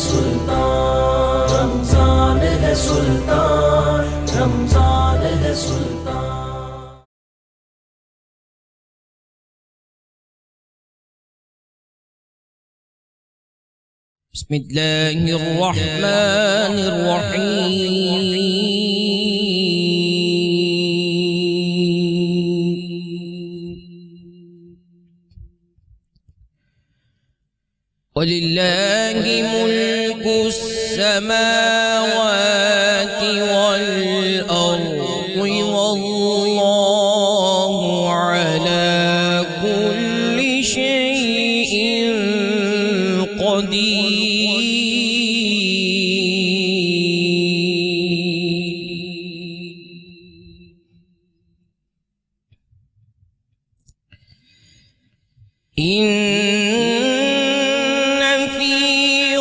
سلطان، رمضان ہے سلطان، رمضان ہے سلطان۔ بسم اللہ الرحمن الرحیم۔ وَلِلَّهِ مُلْكُ السَّمَاوَاتِ وَالْأَرْضِ وَاللَّهُ عَلَى كُلِّ شَيْءٍ قَدِيرٌ۔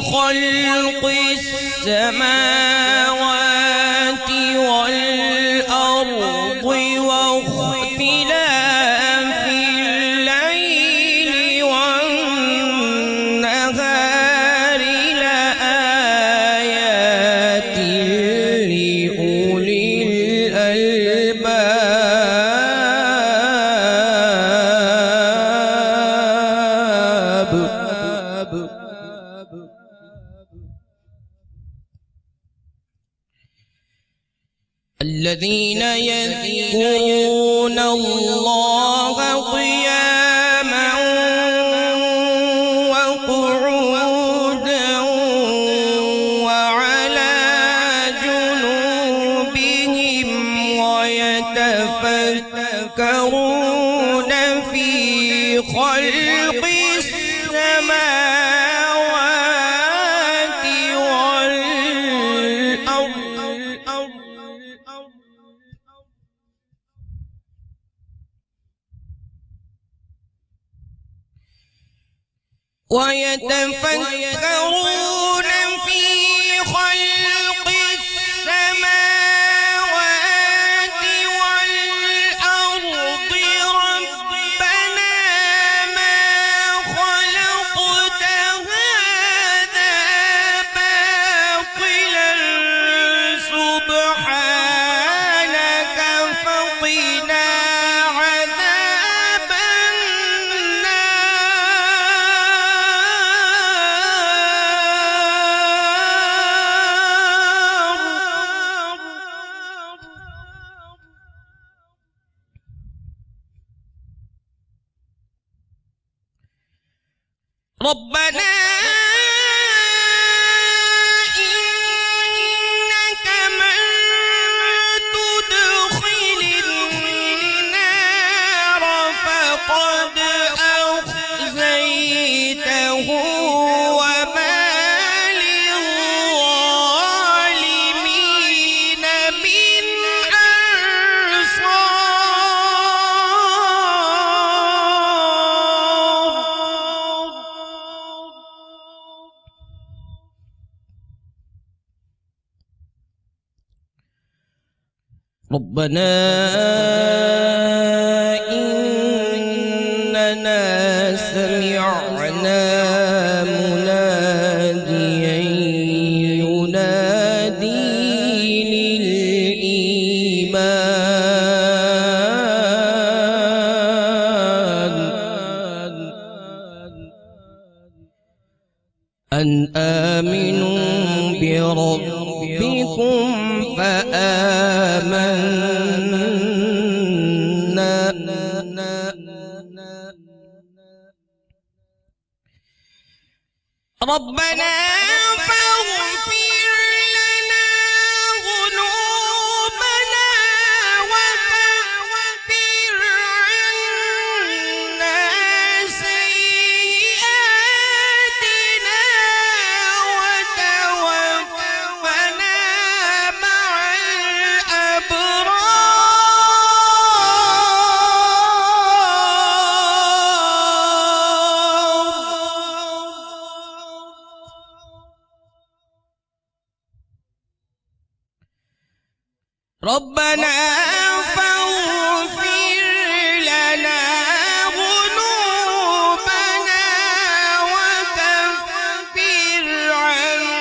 خلق السماوات والأرض واختلاف الليل والنهار لآيات لأولي الألباب۔ الذين يذكرون الله قياما وقعودا وعلى جنوبهم ويتفكرون في خلق السماوات والأرض ويتفكرون في خلق السماوات والأرض ربنا ما خلقت هذا باطلا سبحانك فقنا عذاب ربنا إنك من تدخل النار فقد أخزيته وما للظالمين من أنصار۔ ربنا إننا سمعنا مناديا ينادي للإيمان أن آمنوا بربكم فآمنا ربنا فاغفر لنا ذنوبنا وكفر عنا سيئاتنا وتوفنا مع الأبرار۔ ربنا فاغفر لنا ذنوبنا وكفر عنا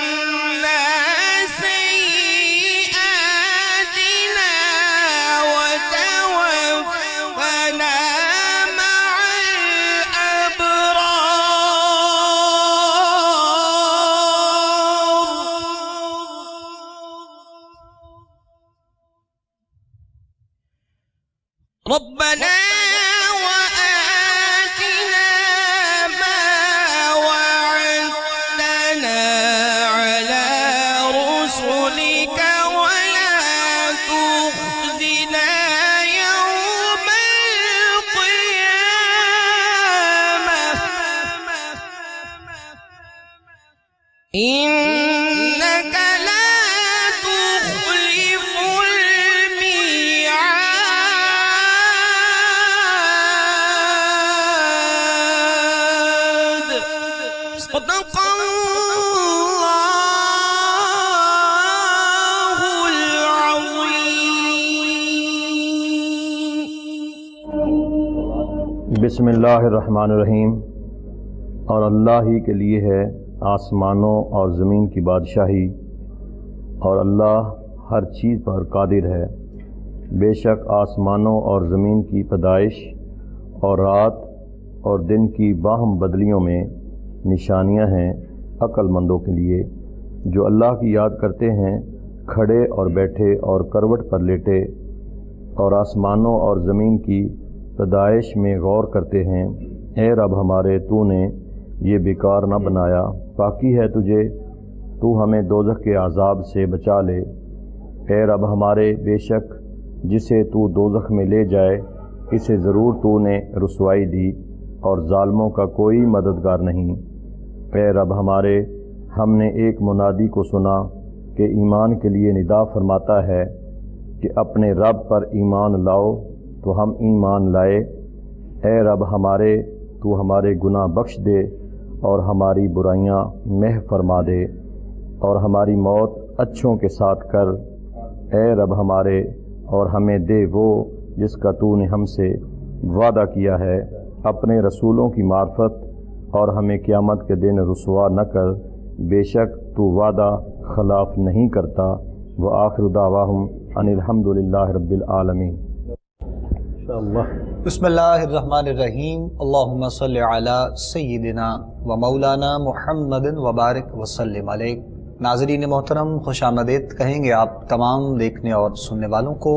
ربنا وآتنا ما وعدتنا على رسلك ولا تخزنا يوم القيامة إنك لا تخلف الميعاد صدق الله العظيم. بسم اللہ الرحمن الرحیم. اور اللہ ہی کے لیے ہے آسمانوں اور زمین کی بادشاہی، اور اللہ ہر چیز پر قادر ہے. بے شک آسمانوں اور زمین کی پیدائش اور رات اور دن کی باہم بدلیوں میں نشانیاں ہیں عقل مندوں کے لیے، جو اللہ کی یاد کرتے ہیں کھڑے اور بیٹھے اور کروٹ پر لیٹے، اور آسمانوں اور زمین کی پیدائش میں غور کرتے ہیں. اے رب ہمارے، تو نے یہ بیکار نہ بنایا، پاکی ہے تجھے، تو ہمیں دوزخ کے عذاب سے بچا لے. اے رب ہمارے، بے شک جسے تو دوزخ میں لے جائے اسے ضرور تو نے رسوائی دی، اور ظالموں کا کوئی مددگار نہیں. اے رب ہمارے، ہم نے ایک منادی کو سنا کہ ایمان کے لیے ندا فرماتا ہے کہ اپنے رب پر ایمان لاؤ، تو ہم ایمان لائے. اے رب ہمارے، تو ہمارے گناہ بخش دے اور ہماری برائیاں محو فرما دے، اور ہماری موت اچھوں کے ساتھ کر. اے رب ہمارے، اور ہمیں دے وہ جس کا تو نے ہم سے وعدہ کیا ہے اپنے رسولوں کی معرفت، اور ہمیں قیامت کے دن رسوا نہ کر، بے شک تو وعدہ خلاف نہیں کرتا. وآخر دعواہم ان الحمد للہ رب العالمین. بسم اللہ الرحمن الرحیم. اللہم صلی علی سیدنا و مولانا محمد وبارک وسلم علیہ. ناظرین محترم، خوش آمدید کہیں گے آپ تمام دیکھنے اور سننے والوں کو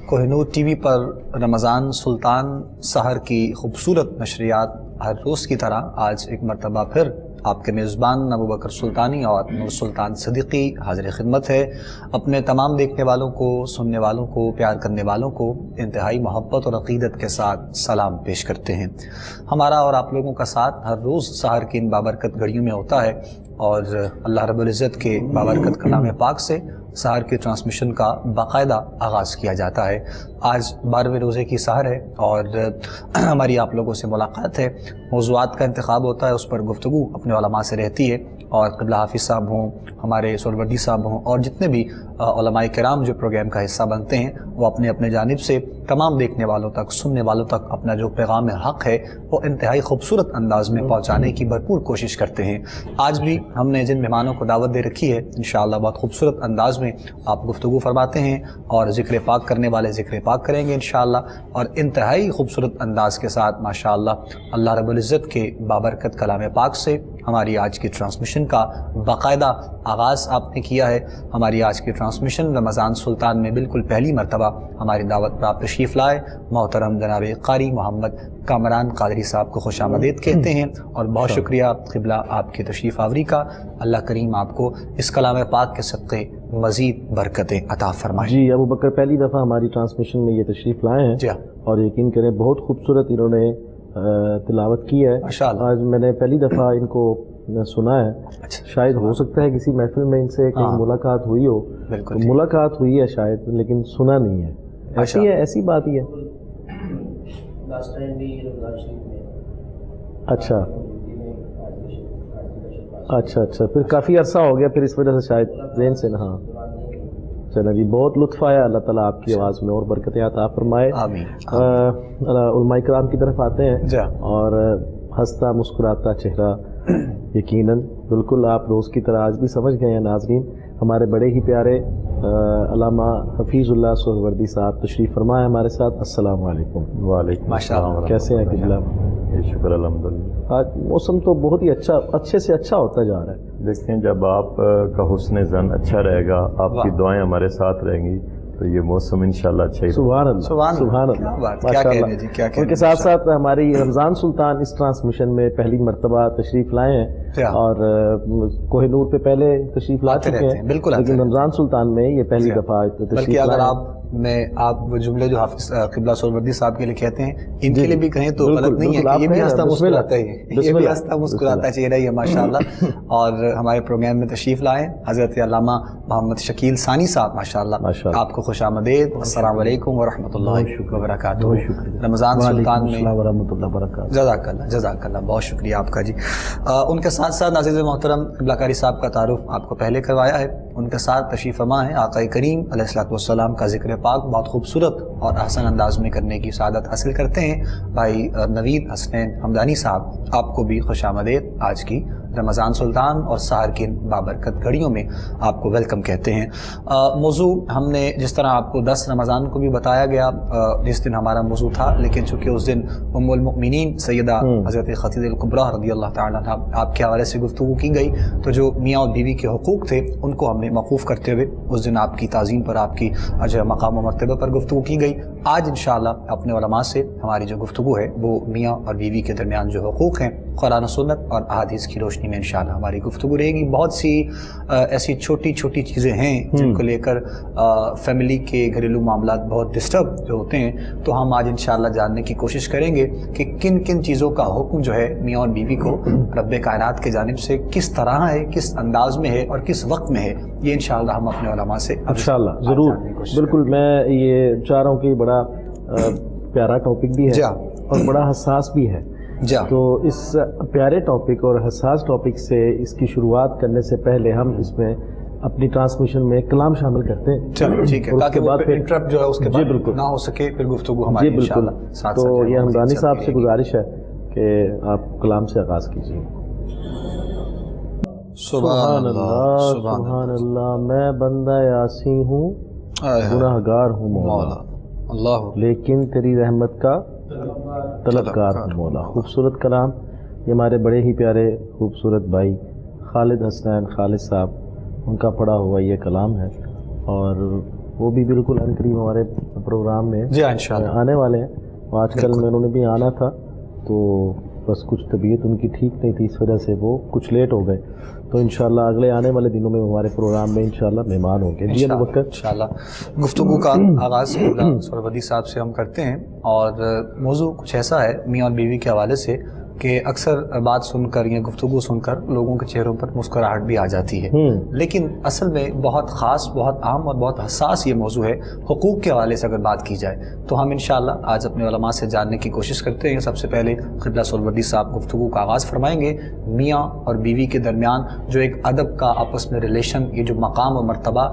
کوہ نور ٹی وی پر رمضان سلطان سحر کی خوبصورت نشریات ہر روز کی طرح آج ایک مرتبہ پھر آپ کے میزبان ابوبکر سلطانی اور نور سلطان صدیقی حاضر خدمت ہے. اپنے تمام دیکھنے والوں کو، سننے والوں کو، پیار کرنے والوں کو انتہائی محبت اور عقیدت کے ساتھ سلام پیش کرتے ہیں. ہمارا اور آپ لوگوں کا ساتھ ہر روز سحر کی ان بابرکت گھڑیوں میں ہوتا ہے، اور اللہ رب العزت کے بابرکت کلام پاک سے سحر کی ٹرانسمیشن کا باقاعدہ آغاز کیا جاتا ہے. آج 12ویں روزے کی سحر ہے اور ہماری آپ لوگوں سے ملاقات ہے. موضوعات کا انتخاب ہوتا ہے، اس پر گفتگو اپنے علماء سے رہتی ہے، اور قبلہ حافظ صاحب ہوں، ہمارے سہروردی صاحب ہوں، اور جتنے بھی علماء کرام جو پروگرام کا حصہ بنتے ہیں وہ اپنے اپنے جانب سے تمام دیکھنے والوں تک، سننے والوں تک اپنا جو پیغام حق ہے وہ انتہائی خوبصورت انداز میں پہنچانے کی بھرپور کوشش کرتے ہیں. آج بھی ہم نے جن مہمانوں کو دعوت دے رکھی ہے انشاءاللہ بہت خوبصورت انداز میں آپ گفتگو فرماتے ہیں، اور ذکر پاک کرنے والے ذکر پاک کریں گے انشاءاللہ، اور انتہائی خوبصورت انداز کے ساتھ ماشاءاللہ اللہ رب العزت کے بابرکت کلام پاک سے ہماری آج کی ٹرانسمیشن کا باقاعدہ آغاز آپ نے کیا ہے. ہماری آج کی ٹرانسمیشن رمضان سلطان میں بالکل پہلی مرتبہ ہماری دعوت پر آپ تشریف لائے محترم جناب قاری محمد کامران قادری صاحب کو خوش آمدید کہتے ہیں، اور بہت شکریہ قبلہ آپ کی تشریف آوری کا. اللہ کریم آپ کو اس کلام پاک کے صدقے مزید برکتیں عطا فرمائے. جی ابوبکر پہلی دفعہ ہماری ٹرانسمیشن میں یہ تشریف لائے ہیں، جی اور یقین کریں بہت خوبصورت انہوں نے تلاوت کی ہے. آج میں نے پہلی دفعہ ان کو سنا ہے. شاید ہو سکتا ہے کسی محفل میں ان سے کہیں ملاقات ہوئی ہو، ملاقات ہوئی ہے شاید، لیکن سنا نہیں ہے. ایسی ہے، ایسی بات ہی ہے. اچھا اچھا اچھا، پھر کافی عرصہ ہو گیا، پھر اس وجہ سے شاید ذہن سے نہ. ہاں چلیں جی، بہت لطف آیا. اللہ تعالیٰ آپ کی آواز میں اور برکتیں عطا فرمائے. علماء کرام کی طرف آتے ہیں، اور ہنستا مسکراتا چہرہ یقیناً بالکل آپ روز کی طرح آج بھی سمجھ گئے ہیں. ناظرین، ہمارے بڑے ہی پیارے علامہ حفیظ اللہ سہروردی صاحب تشریف فرمائے ہمارے ساتھ. السلام علیکم. وعلیکم السلام. کیسے ہیں قبلہ؟ شکر الحمدللہ. آج موسم تو بہت ہی اچھے سے اچھا ہوتا جا رہا ہے. دیکھیں، جب آپ کا حسن زن اچھا رہے گا، آپ کی دعائیں ہمارے ساتھ رہیں گی، تو یہ موسم انشاءاللہ اچھا ہی سبحان اللہ سبحان کیا اللہ بات، کیا ماشاء کہنے اللہ۔ جی، کیا ان کہنے کے ساتھ ساتھ ہماری رمضان سلطان اس ٹرانسمیشن میں پہلی مرتبہ تشریف لائے کیا؟ ہیں اور کوہ نور پہ پہلے تشریف لا آتے چکے رہتے ہیں، بالکل آتے لیکن رہتے رمضان سلطان میں یہ پہلی دفعہ بلکہ تشریف اگر لائے آپ وہ جملے جو حافظ قبلہ سہروردی صاحب کے لیے کہتے ہیں ان کے جی، لیے بھی کہیں تو بالکل، غلط نہیں ہے بالکل، کہ یہ آپ بھی کہیں ہنستا نا، بسم اللہ، مسکراتا ہے، یہ بسم بھی اللہ، ہنستا مسکراتا چہرہ ہی ہے ماشاءاللہ۔ اور ہمارے پروگرام میں تشریف لائے حضرت علامہ محمد شکیل ثانی صاحب ماشاءاللہ، آپ کو خوش آمدید، السلام علیکم ورحمۃ اللہ وبرکاتہ۔ رمضان سلطان میں ورحمۃ اللہ وبرکاتہ۔ جزاک اللہ، بہت شکریہ آپ کا جی۔ ان کے ساتھ ساتھ عزیز محترم قبلہ کاری صاحب کا تعارف آپ کو پہلے کروایا ہے، ان کے ساتھ تشریف فرما ہے آقا کریم علیہ الصلوۃ والسلام کا ذکر پاک بہت خوبصورت اور احسن انداز میں کرنے کی سعادت حاصل کرتے ہیں بھائی نوید حسنین حمدانی صاحب، آپ کو بھی خوش آمدید آج کی رمضان سلطان اور سحر کی بابرکت گھڑیوں میں آپ کو ویلکم کہتے ہیں۔ موضوع ہم نے جس طرح آپ کو 10 رمضان کو بھی بتایا گیا جس دن ہمارا موضوع تھا، لیکن چونکہ اس دن ام المؤمنین سیدہ حضرت خدیجہ الکبریٰ رضی اللہ تعالیٰ عنہا آپ کے حوالے سے گفتگو کی گئی، تو جو میاں اور بیوی کے حقوق تھے ان کو ہم نے موقوف کرتے ہوئے اس دن آپ کی تعظیم پر، آپ کی جو مقام و مرتبہ پر گفتگو کی گئی۔ آج انشاءاللہ اپنے علماء سے ہماری جو گفتگو ہے وہ میاں اور بیوی کے درمیان جو حقوق ہیں قرآن و سنت اور احادیث کی روشنی میں انشاءاللہ ہماری گفتگو رہے گی۔ بہت سی ایسی چھوٹی چھوٹی چیزیں ہیں جن کو لے کر فیملی کے گھریلو معاملات بہت ڈسٹرب جو ہوتے ہیں، تو ہم آج انشاءاللہ جاننے کی کوشش کریں گے کہ کن کن چیزوں کا حکم جو ہے میاں اور بیوی کو رب کائنات کی جانب سے کس طرح ہے، کس انداز میں ہے اور کس وقت میں ہے، یہ انشاءاللہ ہم اپنے علماء سے انشاءاللہ ضرور، بالکل۔ میں یہ چاہ رہا ہوں کہ بڑا پیارا ٹاپک بھی ہے اور بڑا حساس بھی ہے، تو اس پیارے ٹاپک اور حساس ٹاپک سے اس کی شروعات کرنے سے پہلے ہم اس میں اپنی ٹرانسمیشن میں کلام شامل کرتے ہیں، ٹھیک ہے، تاکہ وہ انٹرپٹ جو ہے اس کے بعد نہ ہو سکے، پھر گفتگو ہماری انشاءاللہ ساتھ تو یہ حمدانی صاحب سے گزارش ہے کہ آپ کلام سے آغاز کیجیے۔ سبحان اللہ سبحان اللہ، میں بندہ یاسی ہوں، گناہگار ہوں مولا، اللہ لیکن تیری رحمت کا طلبگار ہوں مولا۔ خوبصورت کلام، یہ ہمارے بڑے ہی پیارے خوبصورت بھائی خالد حسنین خالد صاحب ان کا پڑھا ہوا یہ کلام ہے، اور وہ بھی بالکل ان قریب ہمارے پروگرام میں آنے والے ہیں۔ آج کل میں انہوں نے بھی آنا تھا، تو بس کچھ طبیعت ان کی ٹھیک نہیں تھی، اس وجہ سے وہ کچھ لیٹ ہو گئے، تو انشاءاللہ اگلے آنے والے دنوں میں ہمارے پروگرام میں انشاءاللہ مہمان ہوں گے۔ جی وقت انشاءاللہ گفتگو کا آغاز سہروردی صاحب سے ہم کرتے ہیں، اور موضوع کچھ ایسا ہے میاں اور بیوی کے حوالے سے کہ اکثر بات سن کر یا گفتگو سن کر لوگوں کے چہروں پر مسکراہٹ بھی آ جاتی ہے، لیکن اصل میں بہت خاص، بہت عام اور بہت حساس یہ موضوع ہے۔ حقوق کے حوالے سے اگر بات کی جائے تو ہم انشاءاللہ آج اپنے علماء سے جاننے کی کوشش کرتے ہیں۔ سب سے پہلے قبلہ سہروردی صاحب گفتگو کا آغاز فرمائیں گے، میاں اور بیوی کے درمیان جو ایک ادب کا آپس میں ریلیشن، یہ جو مقام و مرتبہ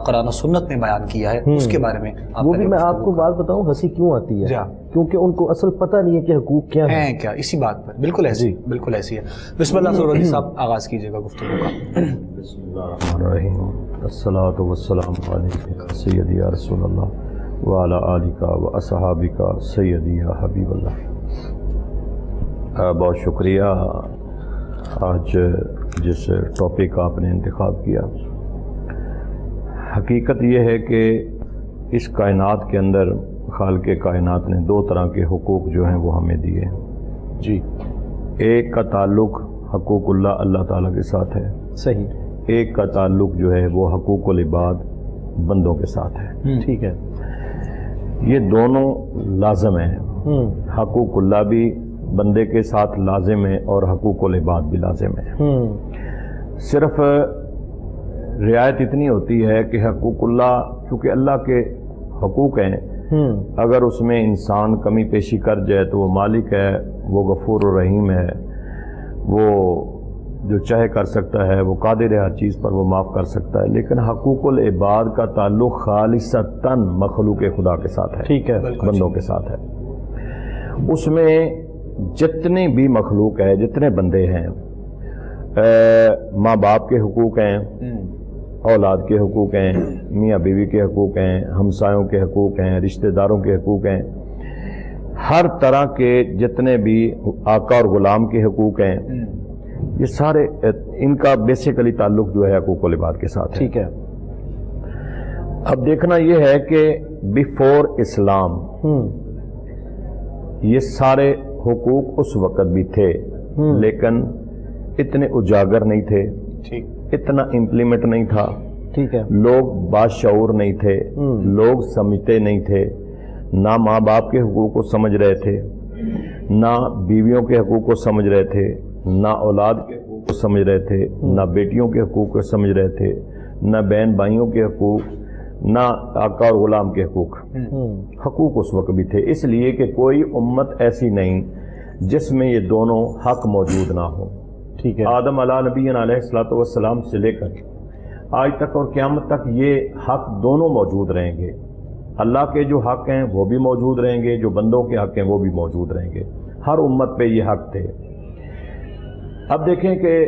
قرآن و سنت نے بیان کیا ہے، اس کے بارے میں وہ بھی میں آپ کو بات بتاؤں ہنسی کیوں آتی ہے، کیونکہ ان کو اصل پتہ نہیں ہے کہ حقوق کیا ہیں کیا، اسی بات پر بالکل ایسی بالکل ایسی ہے۔ بسم اللہ سہروردی صاحب آغاز کیجیے گا گفتگو کا۔ بسم اللہ الرحمن الرحیم، الصلاۃ والسلام علیک سیدی یا رسول اللہ وعلی آلک و اصحابک سیدی یا حبیب اللہ۔ بہت شکریہ آج جس ٹاپک آپ نے انتخاب کیا۔ حقیقت یہ ہے کہ اس کائنات کے اندر خالق کائنات نے دو طرح کے حقوق جو ہیں وہ ہمیں دیے ہیں جی۔ ایک کا تعلق حقوق اللہ تعالیٰ کے ساتھ ہے، صحیح۔ ایک کا تعلق جو ہے وہ حقوق العباد بندوں کے ساتھ ہے، ٹھیک ہے۔ یہ دونوں لازم ہیں، حقوق اللہ بھی بندے کے ساتھ لازم ہے اور حقوق العباد بھی لازم ہے۔ صرف رعایت اتنی ہوتی ہے کہ حقوق اللہ چونکہ اللہ کے حقوق ہیں، اگر اس میں انسان کمی پیشی کر جائے تو وہ مالک ہے، وہ غفور الرحیم ہے، وہ جو چاہے کر سکتا ہے، وہ قادر ہے ہر چیز پر، وہ معاف کر سکتا ہے۔ لیکن حقوق العباد کا تعلق خالصتاً مخلوق خدا کے ساتھ ہے، ٹھیک ہے، بندوں کے ساتھ ہے۔ اس میں جتنے بھی مخلوق ہے، جتنے بندے ہیں، ماں باپ کے حقوق ہیں، اولاد کے حقوق ہیں، میاں بیوی کے حقوق ہیں، ہمسایوں کے حقوق ہیں، رشتہ داروں کے حقوق ہیں، ہر طرح کے جتنے بھی آقا اور غلام کے حقوق ہیں، یہ سارے ان کا بیسیکلی تعلق جو ہے حقوق العباد کے ساتھ ہے۔ ٹھیک ہے۔ اب دیکھنا یہ ہے کہ بیفور اسلام یہ سارے حقوق اس وقت بھی تھے لیکن اتنے اجاگر نہیں تھے، اتنا امپلیمنٹ نہیں تھا، ٹھیک ہے، لوگ باشعور نہیں تھے، لوگ سمجھتے نہیں تھے، نہ ماں باپ کے حقوق کو سمجھ رہے تھے، نہ بیویوں کے حقوق کو سمجھ رہے تھے، نہ اولاد کے حقوق کو سمجھ رہے تھے، نہ بیٹیوں کے حقوق کو سمجھ رہے تھے، نہ بہن بھائیوں کے حقوق، نہ آقا اور غلام کے حقوق اس وقت بھی تھے، اس لیے کہ کوئی امت ایسی نہیں جس میں یہ دونوں حق موجود نہ ہو. ٹھیک ہے، آدم علیہ نبی علیہ الصلوۃ والسلام سے لے کر آج تک اور قیامت تک یہ حق دونوں موجود رہیں گے. اللہ کے جو حق ہیں وہ بھی موجود رہیں گے، جو بندوں کے حق ہیں وہ بھی موجود رہیں گے. ہر امت پہ یہ حق تھے. اب دیکھیں کہ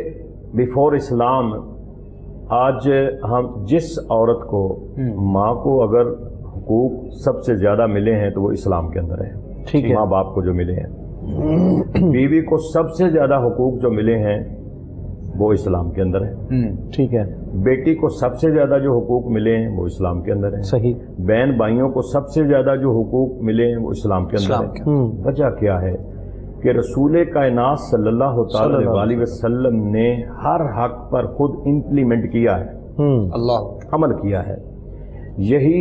بیفور اسلام آج ہم جس عورت کو ماں کو اگر حقوق سب سے زیادہ ملے ہیں تو وہ اسلام کے اندر ہیں. ٹھیک ہے، ماں باپ کو جو ملے ہیں. بیوی کو سب سے زیادہ حقوق جو ملے ہیں وہ اسلام کے اندر ہیں. ٹھیک ہے، بیٹی کو سب سے زیادہ جو حقوق ملے ہیں وہ اسلام کے اندر ہیں. صحیح، بہن بھائیوں کو سب سے زیادہ جو حقوق ملے ہیں وہ اسلام کے اندر ہیں. وجہ کیا ہے کہ رسول کائنات صلی اللہ تعالی علیہ وسلم نے ہر حق پر خود امپلیمنٹ کیا ہے، اللہ عمل کیا ہے. یہی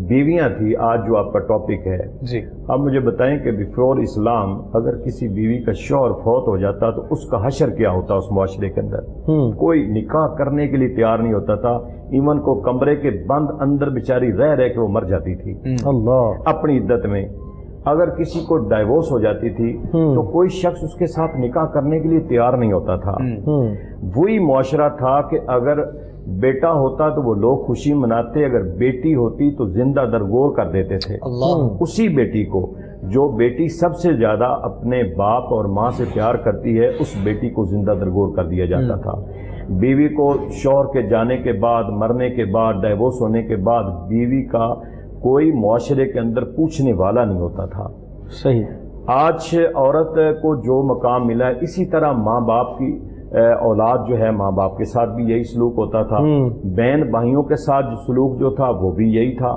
بیویاں تھی آج جو آپ کا ٹاپک ہے. جی، اب مجھے بتائیں کہ بیفور اسلام اگر کسی بیوی کا شوہر فوت ہو جاتا تو اس کا حشر کیا ہوتا اس معاشرے کے اندر؟ کوئی نکاح کرنے کے لیے تیار نہیں ہوتا تھا. ایون کو کمرے کے بند اندر بیچاری رہ رہ کے وہ مر جاتی تھی اللہ، اپنی عدت میں. اگر کسی کو ڈائیورس ہو جاتی تھی تو کوئی شخص اس کے ساتھ نکاح کرنے کے لیے تیار نہیں ہوتا تھا. وہی معاشرہ تھا کہ اگر بیٹا ہوتا تو وہ لوگ خوشی مناتے، اگر بیٹی ہوتی تو زندہ درگور کر دیتے تھے. اسی بیٹی کو جو بیٹی سب سے زیادہ اپنے باپ اور ماں سے پیار کرتی ہے اس بیٹی کو زندہ درگور کر دیا جاتا تھا. بیوی کو شوہر کے جانے کے بعد، مرنے کے بعد، ڈائیورس ہونے کے بعد بیوی کا کوئی معاشرے کے اندر پوچھنے والا نہیں ہوتا تھا. صحیح. آج عورت کو جو مقام ملا ہے اسی طرح ماں باپ کی اولاد جو ہے ماں باپ کے ساتھ بھی یہی سلوک ہوتا تھا. بہن بھائیوں کے ساتھ جو سلوک جو تھا وہ بھی یہی تھا.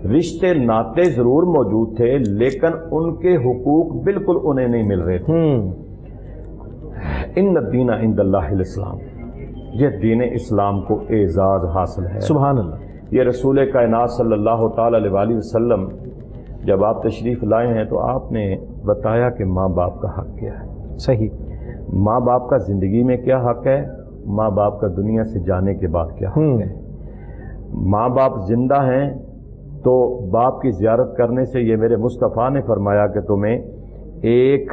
رشتے ناطے ضرور موجود تھے لیکن ان کے حقوق بالکل انہیں نہیں مل رہے تھے. ان الدین عند اللہ الاسلام، یہ دین اسلام کو اعزاز حاصل ہے. سبحان اللہ. یہ رسول کائنات صلی اللہ تعالی علیہ وسلم جب آپ تشریف لائے ہیں تو آپ نے بتایا کہ ماں باپ کا حق کیا ہے. صحیح. ماں باپ کا زندگی میں کیا حق ہے، ماں باپ کا دنیا سے جانے کے بعد کیا حق ہے. ماں باپ زندہ ہیں تو باپ کی زیارت کرنے سے یہ میرے مصطفیٰ نے فرمایا کہ تمہیں ایک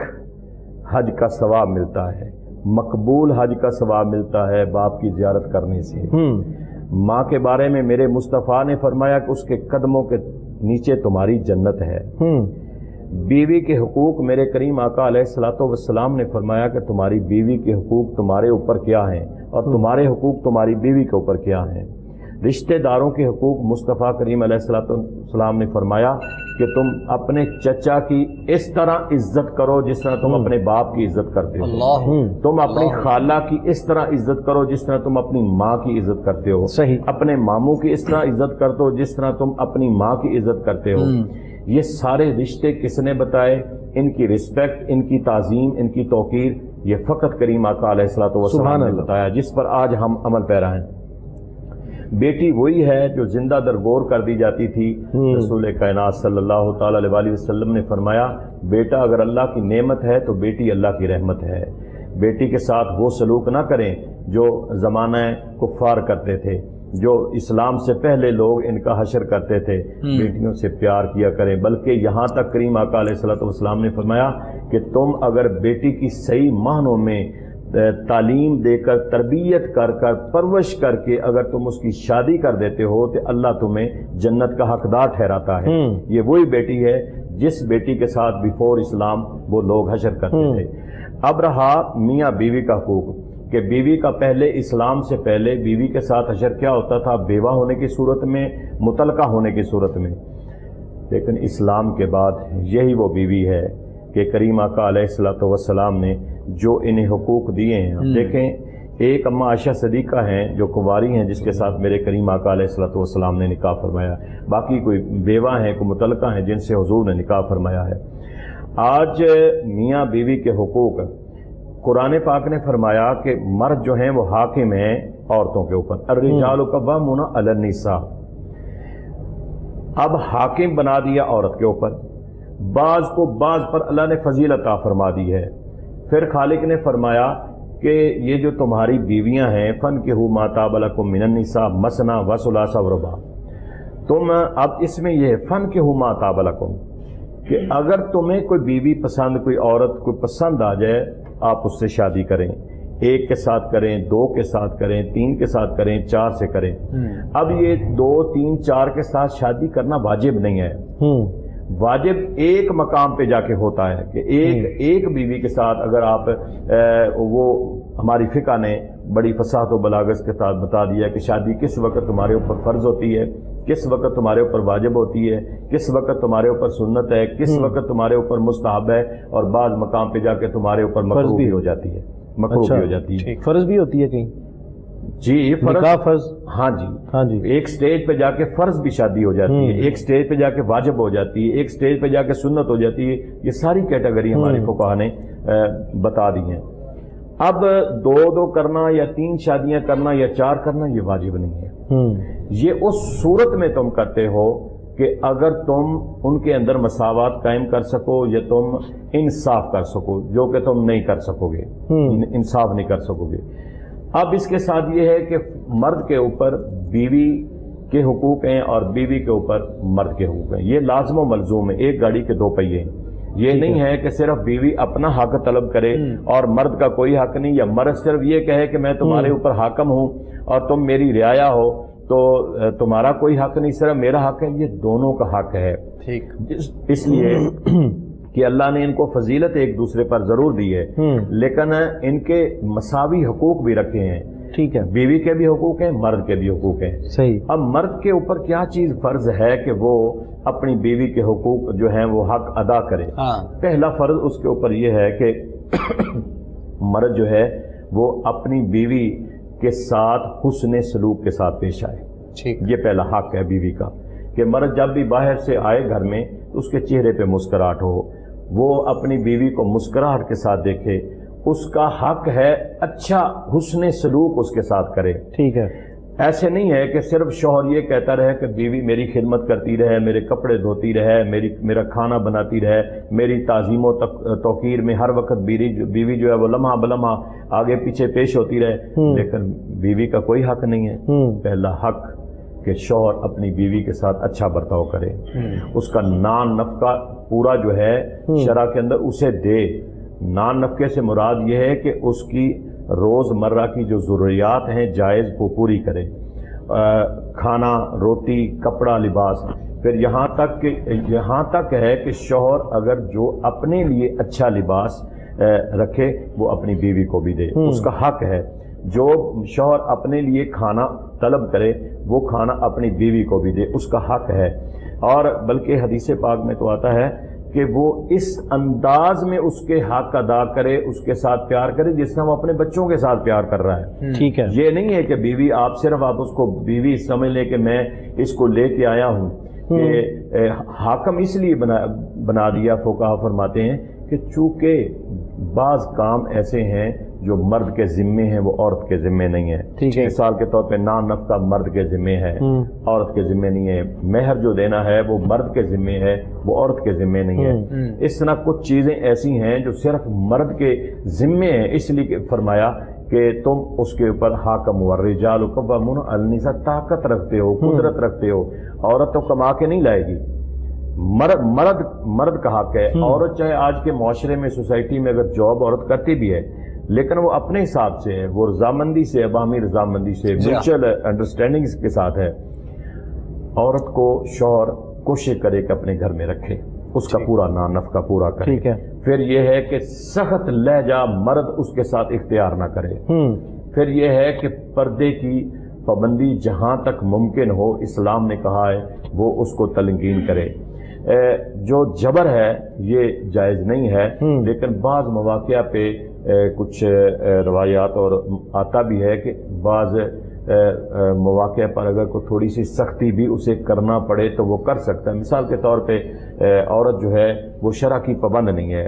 حج کا ثواب ملتا ہے، مقبول حج کا ثواب ملتا ہے باپ کی زیارت کرنے سے. ماں کے بارے میں میرے مصطفیٰ نے فرمایا کہ اس کے قدموں کے نیچے تمہاری جنت ہے. بیوی کے حقوق میرے کریم آقا علیہ الصلوۃ والسلام نے فرمایا کہ تمہاری بیوی کے حقوق تمہارے اوپر کیا ہیں اور تمہارے حقوق تمہاری بیوی کے اوپر کیا ہیں. رشتہ داروں کے حقوق مصطفیٰ کریم علیہ الصلوۃ والسلام نے فرمایا کہ تم اپنے چچا کی اس طرح عزت کرو جس طرح تم اپنے باپ کی عزت کرتے ہو. تم اپنی خالہ کی اس طرح عزت کرو جس طرح تم اپنی ماں کی عزت کرتے ہو. صحیح. اپنے ماموں کی اس طرح عزت کرتے ہو جس طرح تم اپنی ماں کی عزت کرتے ہو. یہ سارے رشتے کس نے بتائے؟ ان کی رسپیکٹ، ان کی تعظیم، ان کی توقیر یہ فقط کریم آقا علیہ الصلوۃ والسلام نے بتایا، جس پر آج ہم عمل پیرا ہیں. بیٹی وہی ہے جو زندہ درگور کر دی جاتی تھی. رسول کائنات صلی اللہ تعالی علیہ وسلم نے فرمایا بیٹا اگر اللہ کی نعمت ہے تو بیٹی اللہ کی رحمت ہے. بیٹی کے ساتھ وہ سلوک نہ کریں جو زمانہ کفار کرتے تھے، جو اسلام سے پہلے لوگ ان کا حشر کرتے تھے. بیٹیوں سے پیار کیا کریں. بلکہ یہاں تک کریم آقا علیہ الصلوۃ والسلام نے فرمایا کہ تم اگر بیٹی کی صحیح معنوں میں تعلیم دے کر، تربیت کر کر، پرورش کر کے اگر تم اس کی شادی کر دیتے ہو تو اللہ تمہیں جنت کا حقدار ٹھہراتا ہے. یہ وہی بیٹی ہے جس بیٹی کے ساتھ بیفور اسلام وہ لوگ حشر کرتے تھے. اب رہا میاں بیوی کا حقوق کہ بیوی کا پہلے اسلام سے پہلے بیوی کے ساتھ حشر کیا ہوتا تھا؟ بیوہ ہونے کی صورت میں، مطلقہ ہونے کی صورت میں. لیکن اسلام کے بعد یہی وہ بیوی ہے کہ کریم آقا علیہ الصلوۃ والسلام نے جو انہیں حقوق دیے ہیں. دیکھیں ایک اما عائشہ صدیقہ ہیں جو کنواری ہیں جس کے ساتھ میرے کریم آقا علیہ الصلوۃ والسلام نے نکاح فرمایا، باقی کوئی بیوہ ہیں، کوئی متعلقہ ہیں جن سے حضور نے نکاح فرمایا ہے۔ آج میاں بیوی کے حقوق، قرآن پاک نے فرمایا کہ مرد جو ہیں وہ حاکم ہیں عورتوں کے اوپر، الرجال قوامون علی النساء، اب حاکم بنا دیا عورت کے اوپر، بعض کو بعض پر اللہ نے فضیلت عطا فرما دی ہے۔ پھر خالق نے فرمایا کہ یہ جو تمہاری بیویاں ہیں فَانكِحُوا مَا طَابَ لَكُم مِّنَ النِّسَاءِ مَثْنَىٰ وَثُلَاثَ وَرُبَاعَ، تم اب اس میں یہ ہے فَانكِحُوا مَا طَابَ لَكُم کہ اگر تمہیں کوئی بیوی پسند، کوئی عورت کوئی پسند آ جائے، آپ اس سے شادی کریں، ایک کے ساتھ کریں، دو کے ساتھ کریں، تین کے ساتھ کریں، چار سے کریں۔ اب یہ دو تین چار کے ساتھ شادی کرنا واجب نہیں ہے، واجب ایک مقام پہ جا کے ہوتا ہے کہ ایک بیوی کے ساتھ اگر آپ وہ ہماری فقہ نے بڑی فصاحت و بلاغت کے ساتھ بتا دیا کہ شادی کس وقت تمہارے اوپر فرض ہوتی ہے، کس وقت تمہارے اوپر واجب ہوتی ہے، کس وقت تمہارے اوپر سنت ہے، کس وقت تمہارے اوپر مستحب ہے، اور بعض مقام پہ جا کے تمہارے اوپر مکروہ بھی ہو جاتی ہے، مکروہ بھی ہو جاتی ہے، فرض بھی ہوتی ہے کہیں؟ جی فرض، ہاں جی، ایک سٹیج پہ جا کے فرض بھی شادی ہو جاتی ہے، ایک سٹیج پہ جا کے واجب ہو جاتی ہے، ایک سٹیج پہ جا کے سنت ہو جاتی ہے، یہ ساری کیٹیگری ہمارے فقہا نے بتا دی ہیں۔ اب دو کرنا یا تین شادیاں کرنا یا چار کرنا یہ واجب نہیں ہے، یہ اس صورت میں تم کرتے ہو کہ اگر تم ان کے اندر مساوات قائم کر سکو یا تم انصاف کر سکو، جو کہ تم نہیں کر سکو گے، انصاف نہیں کر سکو گے۔ اب اس کے ساتھ یہ ہے کہ مرد کے اوپر بیوی کے حقوق ہیں اور بیوی کے اوپر مرد کے حقوق ہیں، یہ لازم و ملزوم ہے، ایک گاڑی کے دو پہیے ہیں۔ یہ نہیں ہے کہ صرف بیوی اپنا حق طلب کرے اور مرد کا کوئی حق نہیں، یا مرد صرف یہ کہے کہ میں تمہارے اوپر حاکم ہوں اور تم میری رعایا ہو تو تمہارا کوئی حق نہیں، صرف میرا حق ہے۔ یہ دونوں کا حق ہے، اس لیے کہ اللہ نے ان کو فضیلت ایک دوسرے پر ضرور دی ہے، لیکن ان کے مساوی حقوق بھی رکھے ہیں، ٹھیک ہے، بیوی کے بھی حقوق ہیں، مرد کے بھی حقوق ہیں، صحیح۔ اب مرد کے اوپر کیا چیز فرض ہے کہ وہ اپنی بیوی کے حقوق جو ہیں وہ حق ادا کرے۔ پہلا فرض اس کے اوپر یہ ہے کہ مرد جو ہے وہ اپنی بیوی کے ساتھ حسن سلوک کے ساتھ پیش آئے، یہ پہلا حق ہے بیوی کا، کہ مرد جب بھی باہر سے آئے گھر میں تو اس کے چہرے پہ مسکراہٹ ہو، وہ اپنی بیوی کو مسکراہٹ کے ساتھ دیکھے، اس کا حق ہے اچھا حسن سلوک اس کے ساتھ کرے، ٹھیک ہے۔ ایسے نہیں ہے کہ صرف شوہر یہ کہتا رہے کہ بیوی میری خدمت کرتی رہے، میرے کپڑے دھوتی رہے، میرا کھانا بناتی رہے، میری تعظیم و توقیر میں ہر وقت بیوی جو ہے وہ لمحہ بلمحہ آگے پیچھے پیش ہوتی رہے، لیکن بیوی کا کوئی حق نہیں ہے۔ پہلا حق کہ شوہر اپنی بیوی کے ساتھ اچھا برتاؤ کرے، اس کا نان نفقہ پورا جو ہے شرع کے اندر اسے دے۔ نان نفقے سے مراد یہ ہے کہ اس کی روز مرہ کی جو ضروریات ہیں جائز وہ پوری کرے، کھانا، روٹی، کپڑا، لباس۔ پھر یہاں تک ہے کہ شوہر اگر جو اپنے لیے اچھا لباس رکھے وہ اپنی بیوی کو بھی دے، اس کا حق ہے۔ جو شوہر اپنے لیے کھانا طلب کرے وہ کھانا اپنی بیوی کو بھی دے، اس کا حق ہے۔ اور بلکہ حدیث پاک میں تو آتا ہے کہ وہ اس انداز میں اس کے حق ادا کرے، اس کے ساتھ پیار کرے جس طرح وہ اپنے بچوں کے ساتھ پیار کر رہا ہے، ٹھیک ہے۔ یہ نہیں ہے کہ بیوی آپ اس کو بیوی سمجھ لیں کہ میں اس کو لے کے آیا ہوں، کہ حاکم اس لیے بنا دیا، فقہا فرماتے ہیں کہ چونکہ بعض کام ایسے ہیں جو مرد کے ذمے ہیں وہ عورت کے ذمے نہیں ہے۔ مثال کے طور پہ نان نفقہ مرد کے ذمے ہے، عورت کے ذمے نہیں ہے۔ مہر جو دینا ہے وہ مرد کے ذمے ہے، وہ عورت کے ذمے نہیں ہے۔ اس طرح کچھ چیزیں ایسی ہیں جو صرف مرد کے ذمے ہیں، اس لیے فرمایا کہ تم اس کے اوپر حاکم والرجال قوامون علی النساء، طاقت رکھتے ہو، قدرت رکھتے ہو۔ عورت تو کما کے نہیں لائے گی، مرد کا حق ہے۔ عورت چاہے آج کے معاشرے میں، سوسائٹی میں اگر جاب عورت کرتی بھی ہے لیکن وہ اپنے حساب سے ہے، وہ رضامندی سے، عوامی رضامندی سے، میوچل انڈرسٹینڈنگ کے ساتھ ہے۔ عورت کو شوہر کوشش کرے کہ اپنے گھر میں رکھے، اس کا پورا نان نفقہ پورا کرے۔ پھر یہ ہے کہ سخت لہجہ مرد اس کے ساتھ اختیار نہ کرے۔ پھر یہ ہے کہ پردے کی پابندی جہاں تک ممکن ہو اسلام نے کہا ہے وہ اس کو تلقین کرے۔ جو جبر ہے یہ جائز نہیں ہے، لیکن بعض مواقع پہ کچھ روایات اور آتا بھی ہے کہ بعض مواقع پر اگر کوئی تھوڑی سی سختی بھی اسے کرنا پڑے تو وہ کر سکتا ہے. مثال کے طور پہ عورت جو ہے وہ شرع کی پابند نہیں ہے,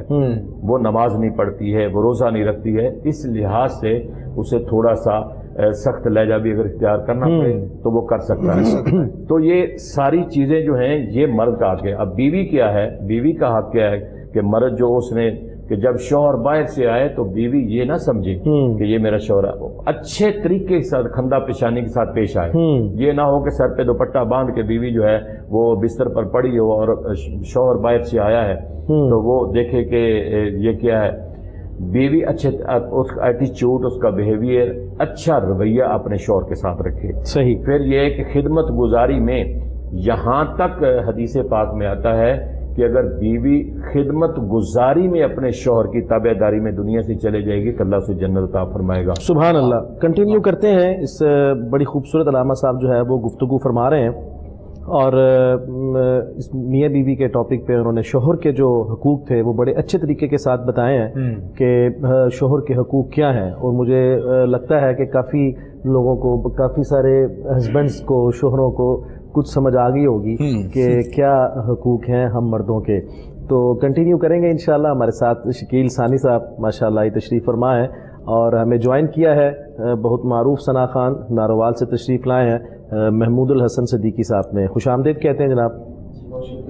وہ نماز نہیں پڑھتی ہے, وہ روزہ نہیں رکھتی ہے, اس لحاظ سے اسے تھوڑا سا سخت لہجہ بھی اگر اختیار کرنا پڑے تو وہ کر سکتا ہے. تو یہ ساری چیزیں جو ہیں یہ مرد کا حق ہے. اب بیوی کیا ہے, بیوی کا حق کیا ہے کہ مرد جو اس نے کہ جب شوہر باہر سے آئے تو بیوی یہ نہ سمجھے کہ یہ میرا شوہر ہے, اچھے طریقے کے ساتھ کھندا پیشانی کے ساتھ پیش آئے. یہ نہ ہو کہ سر پہ دوپٹہ باندھ کے بیوی جو ہے وہ بستر پر پڑی ہو اور شوہر باہر سے آیا ہے تو وہ دیکھے کہ یہ کیا ہے. بیوی اچھے اس کا ایٹیچیوڈ, اس کا بیہیویئر, اچھا رویہ اپنے شوہر کے ساتھ رکھے. صحیح. پھر یہ کہ خدمت گزاری میں یہاں تک حدیث پاک میں آتا ہے کہ اگر بیوی خدمت گزاری میں اپنے شوہر کی تابع داری میں دنیا سے چلے جائے گی تو اللہ اسے جنت عطا فرمائے گا. سبحان اللہ. کنٹینیو کرتے ہیں. اس بڑی خوبصورت علامہ صاحب جو ہے وہ گفتگو فرما رہے ہیں اور اس میاں بیوی کے ٹاپک پہ انہوں نے شوہر کے جو حقوق تھے وہ بڑے اچھے طریقے کے ساتھ بتائے ہیں کہ شوہر کے حقوق کیا ہیں. اور مجھے لگتا ہے کہ کافی لوگوں کو, کافی سارے ہسبینڈز کو, شوہروں کو کچھ سمجھ آ گئی ہوگی کہ کیا حقوق ہیں ہم مردوں کے. تو کنٹینیو کریں گے انشاءاللہ. ہمارے ساتھ شکیل ثانی صاحب ماشاءاللہ تشریف فرما ہے اور ہمیں جوائن کیا ہے بہت معروف ثنا خان ناروال سے تشریف لائے ہیں. محمود الحسن صدیقی صاحب نے خوش آمدید کہتے ہیں جناب.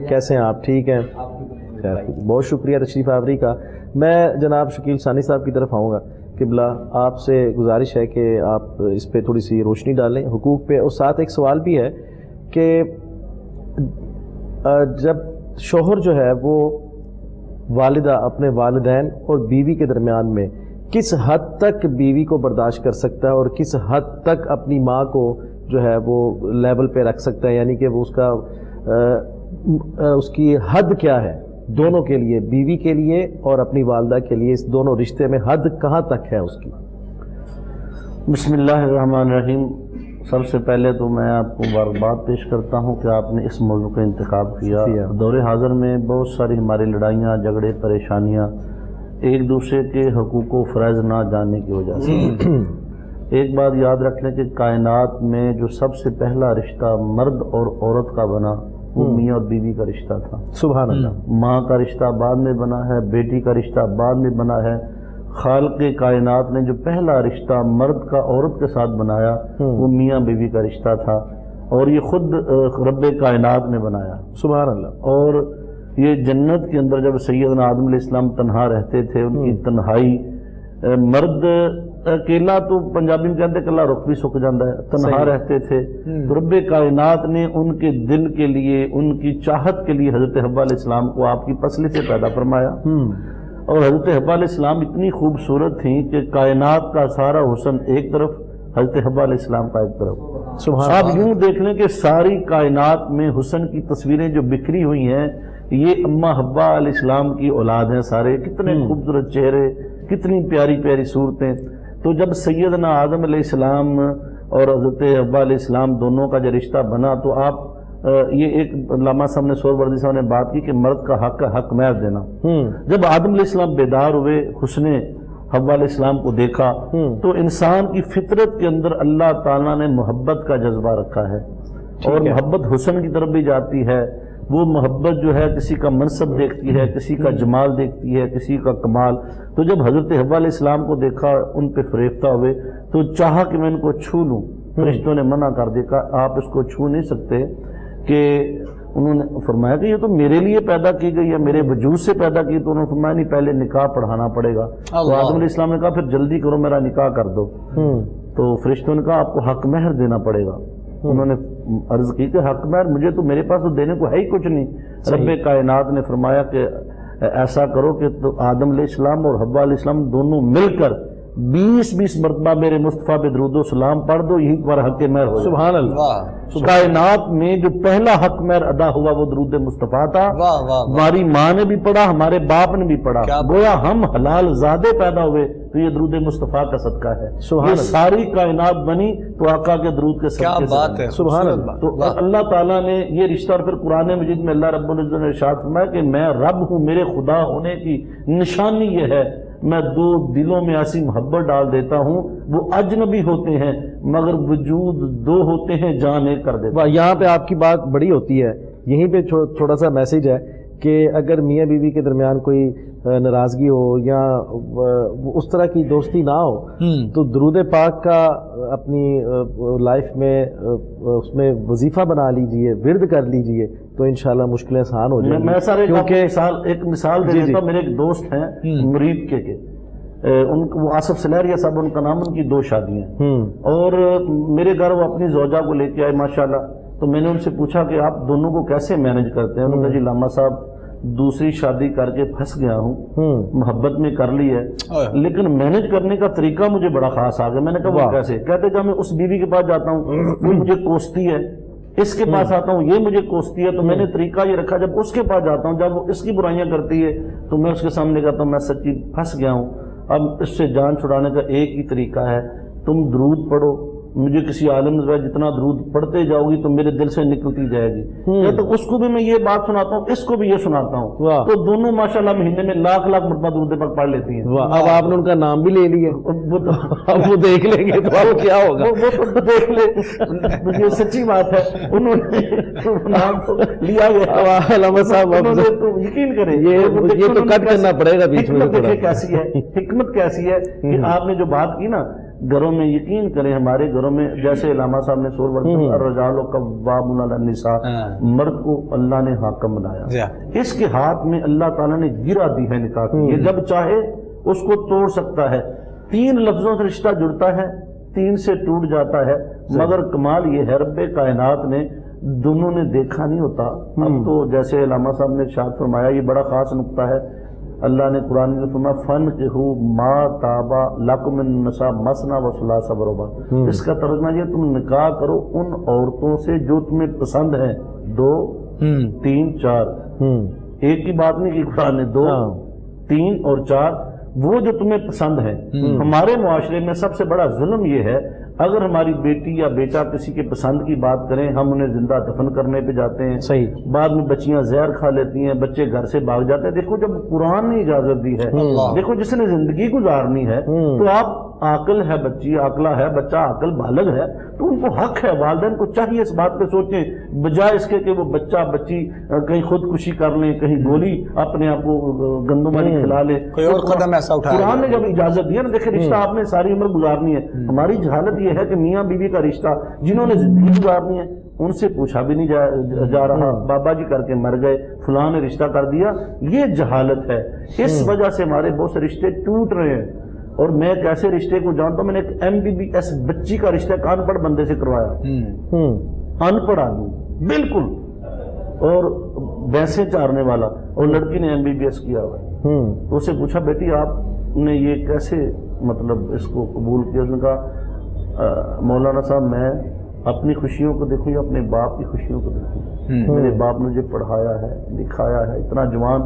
کیسے ہیں آپ؟ ٹھیک ہیں, بہت شکریہ تشریف آوری کا. میں جناب شکیل ثانی صاحب کی طرف آؤں گا. قبلہ آپ سے گزارش ہے کہ آپ اس پہ تھوڑی سی روشنی ڈالیں حقوق پہ, اور ساتھ ایک سوال بھی ہے کہ جب شوہر جو ہے وہ والدہ اپنے والدین اور بیوی کے درمیان میں کس حد تک بیوی کو برداشت کر سکتا ہے اور کس حد تک اپنی ماں کو جو ہے وہ لیول پہ رکھ سکتا ہے, یعنی کہ وہ اس کی حد کیا ہے دونوں کے لیے, بیوی کے لیے اور اپنی والدہ کے لیے, اس دونوں رشتے میں حد کہاں تک ہے اس کی؟ بسم اللہ الرحمن الرحیم. سب سے پہلے تو میں آپ کو مبارکباد پیش کرتا ہوں کہ آپ نے اس موضوع کا انتخاب کیا. دور حاضر میں بہت ساری ہماری لڑائیاں, جھگڑے, پریشانیاں ایک دوسرے کے حقوق و فرائض نہ جاننے کی وجہ سے. ایک بات یاد رکھ لیں کہ کائنات میں جو سب سے پہلا رشتہ مرد اور عورت کا بنا وہ میاں اور بیوی کا رشتہ تھا. سبحان اللہ. ماں کا رشتہ بعد میں بنا ہے, بیٹی کا رشتہ بعد میں بنا ہے. خالق کائنات نے جو پہلا رشتہ مرد کا عورت کے ساتھ بنایا وہ میاں بیوی کا رشتہ تھا, اور یہ خود رب کائنات نے بنایا. سبحان اللہ. اور یہ جنت کے اندر جب سیدنا آدم علیہ السلام تنہا رہتے تھے, ان کی تنہائی, مرد اکیلا تو پنجابی میں کہتے ہیں کہ اللہ رخ بھی سک جاتا ہے, تنہا رہتے تھے تو رب کائنات نے ان کے دل کے لیے, ان کی چاہت کے لیے حضرت حوا علیہ السلام کو آپ کی پسلی سے پیدا فرمایا. اور حضرت حوا علیہ السلام اتنی خوبصورت تھیں کہ کائنات کا سارا حسن ایک طرف, حضرت حوا علیہ السلام کا ایک طرف. آپ یوں دیکھ لیں کہ ساری کائنات میں حسن کی تصویریں جو بکھری ہوئی ہیں یہ اماں حوا علیہ السلام کی اولاد ہیں سارے. کتنے خوبصورت چہرے, کتنی پیاری پیاری صورتیں. تو جب سیدنا آدم علیہ السلام اور حضرت حوا علیہ السلام دونوں کا جو رشتہ بنا تو آپ یہ ایک علامہ صاحب نے سور وردی صاحب نے بات کی کہ مرد کا حق ہے حق مہر دینا. جب آدم علیہ السلام بیدار ہوئے, حسن حوا علیہ السلام کو دیکھا تو انسان کی فطرت کے اندر اللہ تعالیٰ نے محبت کا جذبہ رکھا ہے, اور محبت حسن کی طرف بھی جاتی ہے. وہ محبت جو ہے کسی کا منصب دیکھتی ہے, کسی کا جمال دیکھتی ہے, کسی کا کمال. تو جب حضرت حوا علیہ السلام کو دیکھا ان پہ فریفتہ ہوئے تو چاہا کہ میں ان کو چھو لوں. فرشتوں نے منع کر دیا, آپ اس کو چھو نہیں سکتے. کہ انہوں نے فرمایا کہ یہ تو میرے لیے پیدا کی گئی ہے, میرے وجود سے پیدا کی. تو انہوں نے فرمایا نہیں, پہلے نکاح پڑھانا پڑے گا. تو آدم علیہ السلام نے کہا پھر جلدی کرو, میرا نکاح کر دو. تو فرشتوں نے کہا آپ کو حق مہر دینا پڑے گا. انہوں نے عرض کی کہ حق مہر مجھے تو, میرے پاس تو دینے کو ہے ہی کچھ نہیں. رب کائنات نے فرمایا کہ ایسا کرو کہ آدم علیہ السلام اور حوا علیہ السلام دونوں مل کر 20 مرتبہ میرے مصطفیٰ پہ درود و سلام پڑھ دو, یہیں پر حق مہر ہو. سبحان اللہ. کائنات میں جو پہلا حق مہر ادا ہوا وہ درود مصطفیٰ تھا. ہماری ماں نے بھی پڑھا, ہمارے باپ نے بھی پڑھا. گویا ہم حلال زادے پیدا ہوئے تو یہ درود مصطفیٰ کا صدقہ ہے. یہ ساری کائنات بنی تو آقا کے درود کے صدقے سے بات ہے. سبحان اللہ. تو اللہ تعالیٰ نے یہ رشتہ, اور پھر قرآن مجید میں اللہ رب العزت نے ارشاد فرمایا کہ میں رب ہوں, میرے خدا ہونے کی نشانی یہ ہے میں دو دلوں میں ایسی محبت ڈال دیتا ہوں، وہ اجنبی ہوتے ہیں مگر وجود دو ہوتے ہیں، جان ایک کر دیتا ہوں۔ یہاں پہ آپ کی بات بڑی ہوتی ہے، یہیں پہ تھوڑا سا میسج ہے کہ اگر میاں بیوی کے درمیان کوئی ناراضگی ہو یا اس طرح کی دوستی نہ ہو تو درود پاک کا اپنی لائف میں اس میں وظیفہ بنا لیجئے، ورد کر لیجئے، تو انشاءاللہ مشکلیں آسان ہو جائیں گی۔ میں سر ایک مثال دے جی دیتا ہوں۔ میرے ایک دوست ہیں مرید کے وہ آصف سلیریہ صاحب ان کا نام، ان کی 2 شادیاں ہیں، اور میرے گھر وہ اپنی زوجہ کو لے کے آئے ماشاءاللہ۔ تو میں نے ان سے پوچھا کہ آپ دونوں کو کیسے مینج کرتے ہیں؟ انہوں نے کہا جی لاما صاحب دوسری شادی کر کے پھنس گیا ہوں، محبت میں کر لی ہے، لیکن مینج کرنے کا طریقہ مجھے بڑا خاص آ گیا۔ میں نے کہا وہ کیسے؟ کہتے جب میں اس بیوی کے پاس جاتا ہوں وہ مجھے کوستی ہے، اس کے پاس آتا ہوں یہ مجھے کوستی ہے، تو میں نے طریقہ یہ رکھا جب اس کے پاس جاتا ہوں جب وہ اس کی برائیاں کرتی ہے تو میں اس کے سامنے کہتا ہوں میں سچی پھنس گیا ہوں، اب اس سے جان چھڑانے کا ایک ہی طریقہ ہے، تم درود پڑھو، مجھے کسی عالم نے جتنا درود پڑھتے جاؤ گی تو میرے دل سے نکلتی جائے گی۔ تو اس کو بھی میں یہ بات سناتا ہوں، اس کو بھی یہ سناتا ہوں، تو دونوں ماشاءاللہ مہینے میں لاکھ مرتبہ درود پاک پڑھ لیتی ہیں۔ اب آپ نے ان کا نام بھی لے لیا، اب وہ دیکھ لیں گے تو اب کیا ہوگا؟ وہ تو دیکھ لے، یہ سچی بات ہے، انہوں نے نام تو لیا گیا۔ علامہ صاحب تو یقین کریں یہ تو کٹ کرنا پڑے گا بیچ میں۔ دیکھیں کیسی ہے حکمت، کیسی ہے کہ آپ نے جو بات کی نا، گھروں میں یقین کریں ہمارے گھروں میں جیسے علامہ صاحب نے سور الرجال قوامون علی النساء، مرد کو اللہ نے حاکم بنایا، اس کے ہاتھ میں اللہ تعالیٰ نے گرا دی ہے نکاح کی، یہ جب چاہے اس کو توڑ سکتا ہے۔ 3 لفظوں سے رشتہ جڑتا ہے، 3 سے ٹوٹ جاتا ہے، مگر کمال یہ ہے رب کائنات نے دونوں نے دیکھا نہیں ہوتا۔ اب تو جیسے علامہ صاحب نے ارشاد فرمایا، یہ بڑا خاص نقطہ ہے، اللہ نے قرآن میں فرمایا فَانْكِحُوا مَا طَابَ لَكُم مِّن النِّسَاءِ مَثْنَىٰ وَثُلَاثَ وَرُبَاعَ۔ اس کا ترجمہ یہ تم نکاح کرو ان عورتوں سے جو تمہیں پسند ہیں، 2 3 4، ایک کی بات نہیں کی قرآن نے، 2 3 اور 4 وہ جو تمہیں پسند ہیں۔ ہمارے معاشرے میں سب سے بڑا ظلم یہ ہے، اگر ہماری بیٹی یا بیٹا کسی کے پسند کی بات کریں ہم انہیں زندہ دفن کرنے پہ جاتے ہیں، صحیح، بعد میں بچیاں زہر کھا لیتی ہیں، بچے گھر سے بھاگ جاتے ہیں۔ دیکھو جب قرآن نے اجازت دی ہے، دیکھو جس نے زندگی گزارنی ہے تو آپ عاقل ہے بچی، عاقلہ ہے بچہ، عاقل بالغ ہے تو ان کو حق ہے، والدین کو چاہیے اس بات پہ سوچیں، بجائے اس کے کہ وہ بچہ بچی کہیں خودکشی کر لیں، کہیں گولی اپنے آپ کو گندم والی کھلا لے، کوئی اور قدم ایسا اٹھایا۔ قرآن نے جب اجازت دی ہے نا، دیکھیں رشتہ آپ نے ساری عمر گزارنی ہے، ہماری جہالت یہ ہے کہ میاں بیوی کا رشتہ جنہوں نے زندگی گزارنی ہے ان سے پوچھا بھی نہیں جا رہا، بابا جی کر کے مر گئے، فلاں نے رشتہ کر دیا، یہ جہالت ہے۔ اس وجہ سے ہمارے بہت سے رشتے ٹوٹ رہے ہیں۔ اور میں ایک ایسے رشتے کو جانتا ہوں، میں نے ایک MBBS بچی کا رشتہ ایک ان پڑھ بندے سے کروایا، ان پڑھ آدمی بالکل، اور بھینسیں چارنے والا، اور لڑکی نے MBBS کیا ہوا ہے۔ تو اسے پوچھا بیٹی آپ نے یہ کیسے مطلب اس کو قبول کیا؟ اس نے کہا مولانا صاحب میں اپنی خوشیوں کو دیکھوں یا اپنے باپ کی خوشیوں کو دیکھوں؟ میرے باپ نے مجھے پڑھایا ہے، لکھایا ہے، اتنا جوان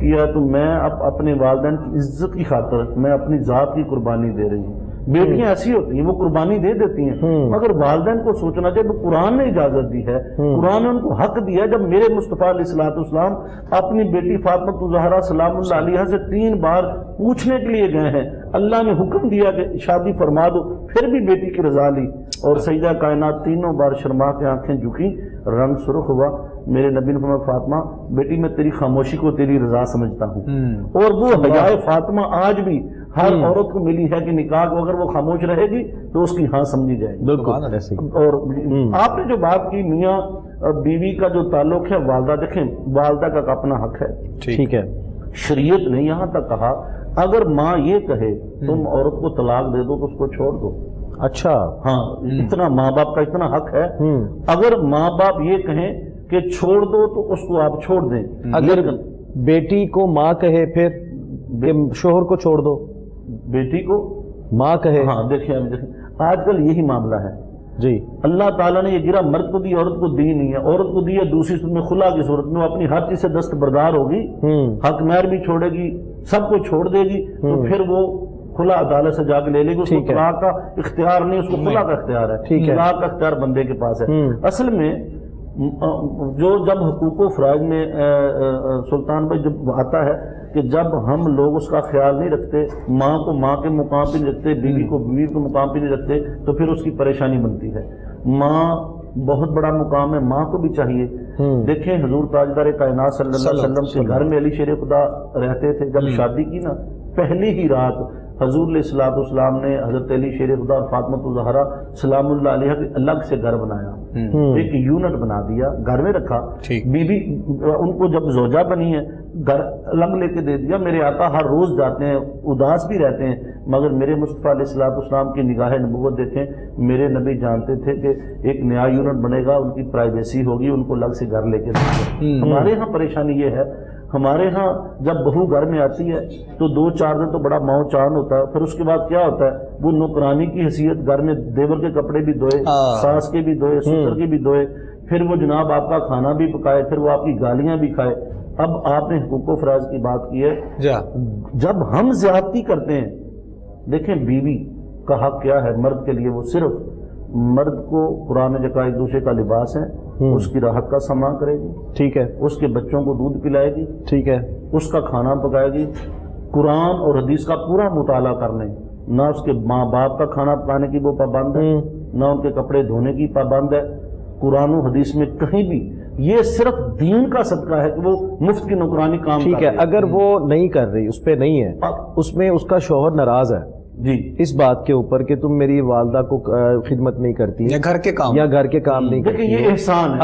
کیا، تو میں اب اپنے والدین کی عزت کی خاطر میں اپنی ذات کی قربانی دے رہی ہوں۔ بیٹیاں ایسی ہوتی ہیں وہ قربانی دے دیتی ہیں، مگر والدین کو سوچنا چاہیے، قرآن نے اجازت دی ہے، قرآن نے ان کو حق دیا ہے۔ جب میرے مصطفیٰ علیہ الصلوۃ والسلام اپنی بیٹی فاطمہ الزہرا سلام اللہ علیہا سے 3 بار پوچھنے کے لیے گئے ہیں، اللہ نے حکم دیا کہ شادی فرما دو، پھر بھی بیٹی کی رضا لی، اور سیدہ کائنات 3 بار شرما کے آنکھیں جھکی، رنگ سرخ ہوا۔ میرے نبی نے فرمایا فاطمہ بیٹی میں تیری خاموشی کو تیری رضا سمجھتا ہوں، اور وہ حیائے فاطمہ آج بھی ہر عورت کو ملی ہے کہ نکاح کو اگر وہ خاموش رہے گی تو اس کی ہاں سمجھی جائے گی۔ بالکل۔ اور آپ نے جو بات کی میاں بیوی کا جو تعلق ہے، والدہ دیکھیں والدہ کا اپنا حق ہے، ٹھیک ہے، شریعت نے یہاں تک کہا اگر ماں یہ کہے تم عورت کو طلاق دے دو تو اس کو چھوڑ دو۔ اچھا، ہاں، اتنا ماں باپ کا اتنا حق ہے، اگر ماں باپ یہ کہیں کہ چھوڑ دو تو اس کو آپ چھوڑ دیں۔ اگر بیٹی کو ماں کہے پھر کہ شوہر کو چھوڑ دو، بیٹی کو ماں کہے، ہاں دیکھیں آج کل یہی معاملہ ہے جی۔ اللہ تعالیٰ نے یہ گرا مرد کو دی عورت کو دی نہیں ہے، عورت کو دی ہے دوسری صورت میں خلا کی صورت میں، وہ اپنی ہر چیز سے دستبردار ہوگی، حق مہر بھی چھوڑے گی، سب کو چھوڑ دے گی، تو پھر وہ خلا عدالت سے جا کے لے لے گی، اس کو طلاق کا اختیار نہیں، اس کو خلا کا اختیار ہے، طلاق کا اختیار بندے کے پاس ہے۔ اصل میں جو جب حقوق و فرائض میں سلطان بھائی جب آتا ہے کہ جب ہم لوگ اس کا خیال نہیں رکھتے، ماں کو ماں کے مقام پہ نہیں رکھتے، بیوی کو بیوی کے مقام پہ نہیں رکھتے، تو پھر اس کی پریشانی بنتی ہے۔ ماں بہت بڑا مقام ہے، ماں کو بھی چاہیے۔ دیکھیں حضور تاجدار کائنات صلی اللہ علیہ وسلم کے گھر میں علی شیر خدا رہتے تھے، جب شادی کی نا پہلی ہی رات حضور علیہ الصلوۃ والسلام نے حضرت علی شیر خدا اور فاطمہ الزہرا سلام اللہ علیہ کے الگ سے گھر بنایا، ایک یونٹ بنا دیا، گھر میں رکھا۔ بی بی ان کو جب زوجہ بنی ہے گھر الگ لے کے دے دیا۔ میرے آقا ہر روز جاتے ہیں، اداس بھی رہتے ہیں، مگر میرے مصطفیٰ علیہ الصلوۃ والسلام کی نگاہ نبوت دیکھیں، میرے نبی جانتے تھے کہ ایک نیا یونٹ بنے گا، ان کی پرائیویسی ہوگی، ان کو الگ سے گھر لے کے دیں گے۔ ہمارے ہاں پریشانی یہ ہے، ہمارے ہاں جب بہو گھر میں آتی ہے تو 2-4 دن تو بڑا ماؤ چان ہوتا ہے، پھر اس کے بعد کیا ہوتا ہے، وہ نوکرانی کی حیثیت گھر میں دیور کے کپڑے بھی دھوئے، ساس کے بھی دھوئے، سسر کے بھی دھوئے، پھر وہ جناب آپ کا کھانا بھی پکائے، پھر وہ آپ کی گالیاں بھی کھائے۔ اب آپ نے حقوق و فرائض کی بات کی ہے، جب ہم زیادتی کرتے ہیں، دیکھیں بیوی کا حق کیا ہے مرد کے لیے، وہ صرف مرد کو قرآن نے جکا ایک دوسرے کا لباس ہے، اس کی راحت کا سامان کرے گی، ٹھیک ہے، اس کے بچوں کو دودھ پلائے گی، ٹھیک ہے، اس کا کھانا پکائے گی، قرآن اور حدیث کا پورا مطالعہ کرنے، نہ اس کے ماں باپ کا کھانا پکانے کی وہ پابند ہے، نہ ان کے کپڑے دھونے کی پابند ہے۔ قرآن و حدیث میں کہیں بھی یہ صرف دین کا صدقہ ہے کہ وہ مفت کی نوکرانی کام ٹھیک ہے، اگر وہ نہیں کر رہی، اس پہ نہیں ہے، اس میں اس کا شوہر ناراض ہے جی اس بات کے اوپر کہ تم میری والدہ کو خدمت نہیں کرتی یا گھر کے کام نہیں کرتی، یہ احسان ہے،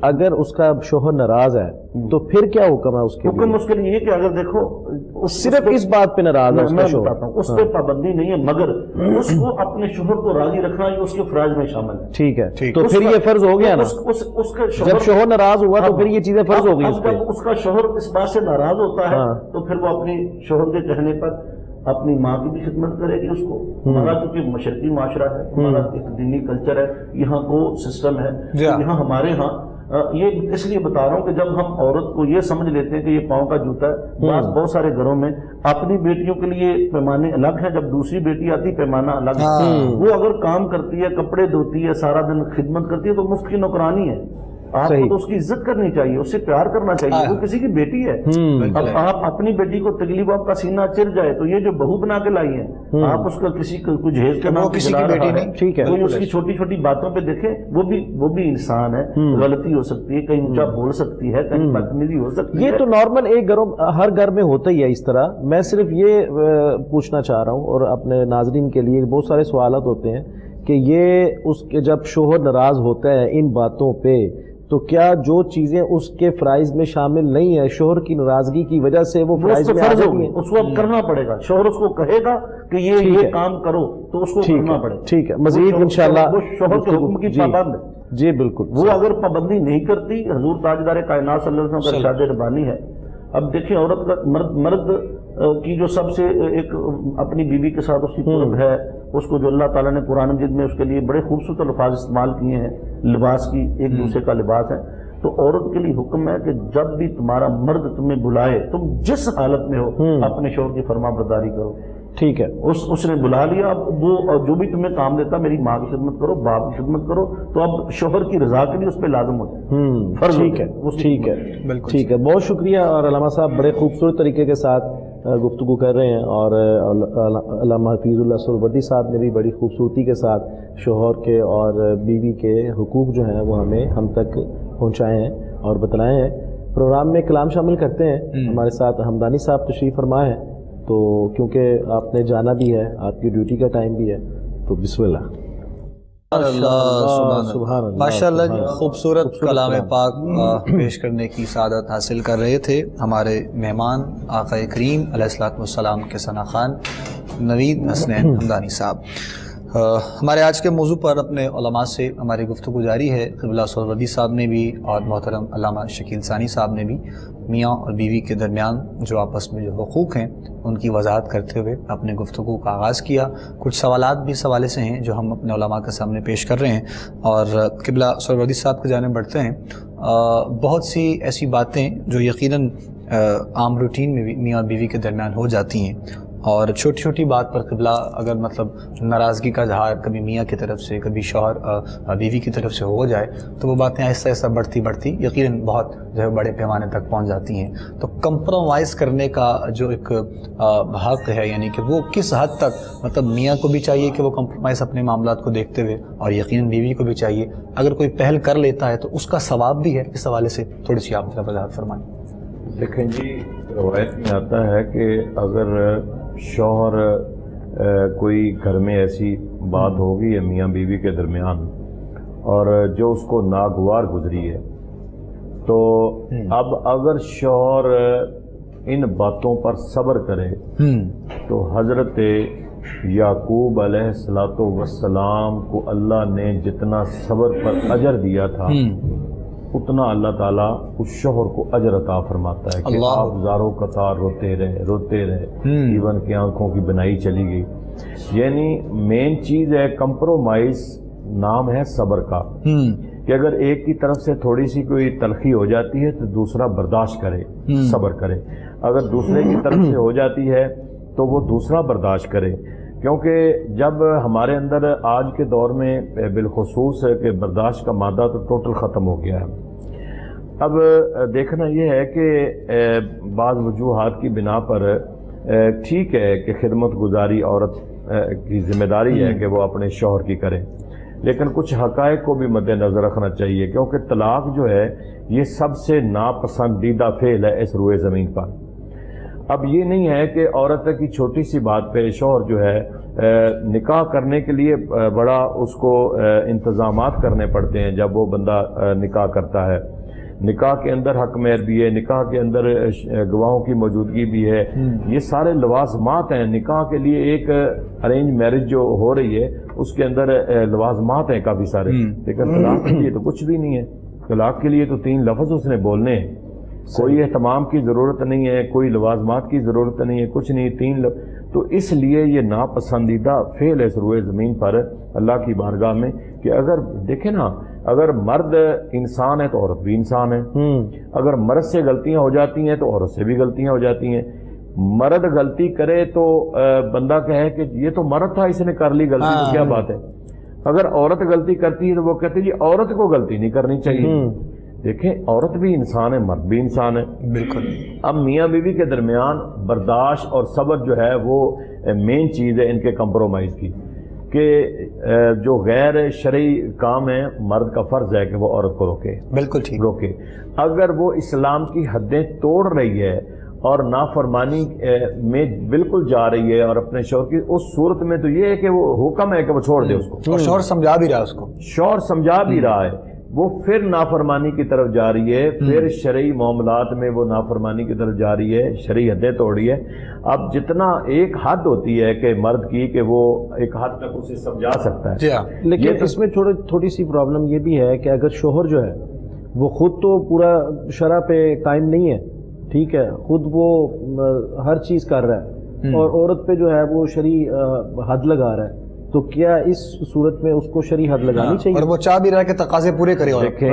اگر اس کا شوہر ناراض ہے تو پھر کیا حکم ہے اس کے حکم اس کے لیے کہ اگر دیکھو صرف اس بات پہ ناراض ہے اس کا شوہر، اس پہ پابندی نہیں ہے، مگر اس کو اپنے شوہر کو راضی رکھنا یہ اس کے فرائض میں شامل ہے، ٹھیک ہے، تو پھر یہ فرض ہو گیا نا، جب شوہر ناراض ہوا تو پھر یہ چیزیں فرض ہو گئی اس پہ۔ جب اس کا شوہر اس بات سے ناراض ہوتا ہے تو پھر وہ اپنی شوہر کے کہنے پر اپنی ماں کی بھی خدمت کرے گی اس کو۔ ہمارا چونکہ مشرقی معاشرہ ہے، ہمارا ایک دینی کلچر ہے، یہاں کو سسٹم ہے، یہاں ہمارے ہاں یہ اس لیے بتا رہا ہوں کہ جب ہم عورت کو یہ سمجھ لیتے ہیں کہ یہ پاؤں کا جوتا ہے، بہت سارے گھروں میں اپنی بیٹیوں کے لیے پیمانے الگ ہیں، جب دوسری بیٹی آتی پیمانہ الگ ہے۔ وہ اگر کام کرتی ہے، کپڑے دھوتی ہے، سارا دن خدمت کرتی ہے تو مفت کی نوکرانی ہے۔ آپ کو تو اس کی عزت کرنی چاہیے، اس سے پیار کرنا چاہیے، وہ کسی کی بیٹی ہے۔ اب آپ اپنی بیٹی کو تکلیف آپ کا سینہ چر جائے تو یہ جو بہو بنا کے لائی ہیں آپ اس کا کسی کو کچھ جہیز کے نام کسی کی بیٹی نہیں، ٹھیک ہے، کوئی اس کی چھوٹی چھوٹی باتوں پہ دیکھیں، وہ بھی انسان ہے، غلطی ہو سکتی ہے، کہیں اونچا بول سکتی ہے، کہیں بدتمیزی ہو سکتی ہے، یہ تو نارمل ایک ہر گھر میں ہوتا ہی ہے اس طرح۔ میں صرف یہ پوچھنا چاہ رہا ہوں اور اپنے ناظرین کے لیے بہت سارے سوالات ہوتے ہیں کہ یہ اس کے جب شوہر ناراض ہوتا ہے ان باتوں پہ تو کیا جو چیزیں اس کے فرائض میں شامل نہیں ہے شوہر کی ناراضگی کی وجہ سے وہ فرائض میں آ جاتی ہیں؟ اس کو اب کرنا پڑے گا، شوہر اس کو کہے گا کہ یہ کام کرو تو اس کو کرنا پڑے گا، ٹھیک ہے، مزید انشاءاللہ وہ شوہر کے حکم کی پابند ہے جی بالکل، وہ اگر پابندی نہیں کرتی، حضور تاجدار کائنات صلی اللہ علیہ وسلم کا ارشاد ربانی ہے۔ اب دیکھیں عورت کا مرد کی جو سب سے ایک اپنی بیوی کے ساتھ اس کی قرب ہے، اس کو جو اللہ تعالیٰ نے قرآن مجید میں اس کے لیے بڑے خوبصورت الفاظ استعمال کیے ہیں، لباس کی ایک دوسرے کا لباس ہے، تو عورت کے لیے حکم ہے کہ جب بھی تمہارا مرد تمہیں بلائے تم جس حالت میں ہو اپنے شوہر کی فرما برداری کرو، ٹھیک ہے، اس نے بلا لیا، اب وہ جو بھی تمہیں کام دیتا، میری ماں کی خدمت کرو، باپ کی خدمت کرو، تو اب شوہر کی رضا کے لیے اس پہ لازم ہوتا ہے، ٹھیک ہے، ٹھیک ہے، ٹھیک ہے، بہت شکریہ۔ اور علامہ صاحب بڑے خوبصورت طریقے کے ساتھ گفتگو کر رہے ہیں، اور علامہ حفیظ اللہ سہروردی صاحب نے بھی بڑی خوبصورتی کے ساتھ شوہر کے اور بیوی کے حقوق جو ہیں وہ ہم تک پہنچائے ہیں اور بتلائے ہیں۔ پروگرام میں کلام شامل کرتے ہیں، ہمارے ساتھ حمدانی صاحب تشریف فرما ہے، تو کیونکہ آپ نے جانا بھی ہے، آپ کی ڈیوٹی کا ٹائم بھی ہے، تو بسم اللہ۔ ماشاء اللہ جی، خوبصورت کلام پاک پیش کرنے کی سعادت حاصل کر رہے تھے ہمارے مہمان آقا کریم علیہ الصلوۃ والسلام کے ثنا خوان نوید حسنین حمدانی صاحب۔ ہمارے آج کے موضوع پر اپنے علماء سے ہماری گفتگو جاری ہے۔ قبلہ سہروردی صاحب نے بھی اور محترم علامہ شکیل ثانی صاحب نے بھی میاں اور بیوی کے درمیان جو آپس میں جو حقوق ہیں ان کی وضاحت کرتے ہوئے اپنے گفتگو کا آغاز کیا۔ کچھ سوالات بھی اس حوالے سے ہیں جو ہم اپنے علماء کے سامنے پیش کر رہے ہیں، اور قبلہ سہروردی صاحب کی جانب بڑھتے ہیں۔ بہت سی ایسی باتیں جو یقیناً عام روٹین میں بھی میاں اور بیوی کے درمیان ہو جاتی ہیں، اور چھوٹی چھوٹی بات پر قبلہ اگر مطلب ناراضگی کا اظہار کبھی میاں کی طرف سے کبھی شوہر بیوی کی طرف سے ہو جائے تو وہ باتیں آہستہ آہستہ بڑھتی یقیناً بہت جو ہے بڑے پیمانے تک پہنچ جاتی ہیں. تو کمپرومائز کرنے کا جو ایک حق ہے، یعنی کہ وہ کس حد تک مطلب میاں کو بھی چاہیے کہ وہ کمپرومائز اپنے معاملات کو دیکھتے ہوئے، اور یقیناً بیوی کو بھی چاہیے اگر کوئی پہل کر لیتا ہے تو اس کا ثواب بھی ہے. اس حوالے سے تھوڑی سی آپ طرف وضاحت فرمائیں. دیکھیں جی، روایت میں آتا ہے کہ اگر شوہر کوئی گھر میں ایسی بات ہوگی یا میاں بیوی کے درمیان اور جو اس کو ناگوار گزری ہے، تو اب اگر شوہر ان باتوں پر صبر کرے تو حضرت یعقوب علیہ السلام کو اللہ نے جتنا صبر پر اجر دیا تھا اتنا اللہ تعالیٰ اس شوہر کو اجر عطا فرماتا ہے کہ آپ زاروں قطار روتے رہے ایون کی آنکھوں کی بنائی چلی گئی. یعنی مین چیز ہے کمپرومائز، نام ہے صبر کا، کہ اگر ایک کی طرف سے تھوڑی سی کوئی تلخی ہو جاتی ہے تو دوسرا برداشت کرے، صبر کرے. اگر دوسرے کی طرف سے ہو جاتی ہے تو وہ دوسرا برداشت کرے. کیونکہ جب ہمارے اندر آج کے دور میں بالخصوص ہے کہ برداشت کا مادہ تو ٹوٹل ختم ہو گیا ہے. اب دیکھنا یہ ہے کہ بعض وجوہات کی بنا پر ٹھیک ہے کہ خدمت گزاری عورت کی ذمہ داری ہے کہ وہ اپنے شوہر کی کرے، لیکن کچھ حقائق کو بھی مد نظر رکھنا چاہیے، کیونکہ طلاق جو ہے یہ سب سے ناپسندیدہ فعل ہے اس روئے زمین پر. اب یہ نہیں ہے کہ عورت کی چھوٹی سی بات پہ شوہر جو ہے نکاح کرنے کے لیے بڑا اس کو انتظامات کرنے پڑتے ہیں. جب وہ بندہ نکاح کرتا ہے، نکاح کے اندر حق مہر بھی ہے، نکاح کے اندر گواہوں کی موجودگی بھی ہے، یہ سارے لوازمات ہیں. نکاح کے لیے ایک ارینج میرج جو ہو رہی ہے اس کے اندر لوازمات ہیں کافی سارے، لیکن طلاق کے لیے تو کچھ بھی نہیں ہے. طلاق کے لیے تو 3 لفظ اس نے بولنے ہیں، کوئی اہتمام کی ضرورت نہیں ہے، کوئی لوازمات کی ضرورت نہیں ہے، کچھ نہیں، 3 تو اس لیے یہ ناپسندیدہ فعل ہے روئے زمین پر اللہ کی بارگاہ میں. کہ اگر دیکھیں نا، اگر مرد انسان ہے تو عورت بھی انسان ہے. اگر مرد سے غلطیاں ہو جاتی ہیں تو عورت سے بھی غلطیاں ہو جاتی ہیں. مرد غلطی کرے تو بندہ کہے کہ یہ تو مرد تھا، اس نے کر لی غلطی، تو کیا بات ہے. اگر عورت غلطی کرتی ہے تو وہ کہتے ہیں جی عورت کو غلطی نہیں کرنی چاہیے. دیکھیں، عورت بھی انسان ہے، مرد بھی انسان ہے. بالکل. اب میاں بیوی کے درمیان برداشت اور صبر جو ہے وہ مین چیز ہے ان کے کمپرومائز کی، کہ جو غیر شرعی کام ہے مرد کا فرض ہے کہ وہ عورت کو روکے. بالکل ٹھیک، روکے. اگر وہ اسلام کی حدیں توڑ رہی ہے اور نافرمانی میں بالکل جا رہی ہے اور اپنے شوہر کی، اس صورت میں تو یہ ہے کہ وہ حکم ہے کہ وہ چھوڑ دے اس کو، اور شوہر سمجھا بھی رہا ہے اس کو، شوہر سمجھا بھی رہا ہے، وہ پھر نافرمانی کی طرف جا رہی ہے، پھر شرعی معاملات میں وہ نافرمانی کی طرف جا رہی ہے، شرعی حدیں توڑی ہے. اب جتنا ایک حد ہوتی ہے کہ مرد کی کہ وہ ایک حد تک اسے سمجھا سکتا ہے. لیکن اس میں تھوڑی سی پرابلم یہ بھی ہے کہ اگر شوہر جو ہے وہ خود تو پورا شرع پہ قائم نہیں ہے، ٹھیک ہے، خود وہ ہر چیز کر رہا ہے اور عورت پہ جو ہے وہ شرعی حد لگا رہا ہے، تو کیا اس صورت میں اس کو شرعی حد لگانی چاہیے؟ اور وہ چاہ بھی رہا ہے کہ تقاضے پورے کرے. دیکھیں،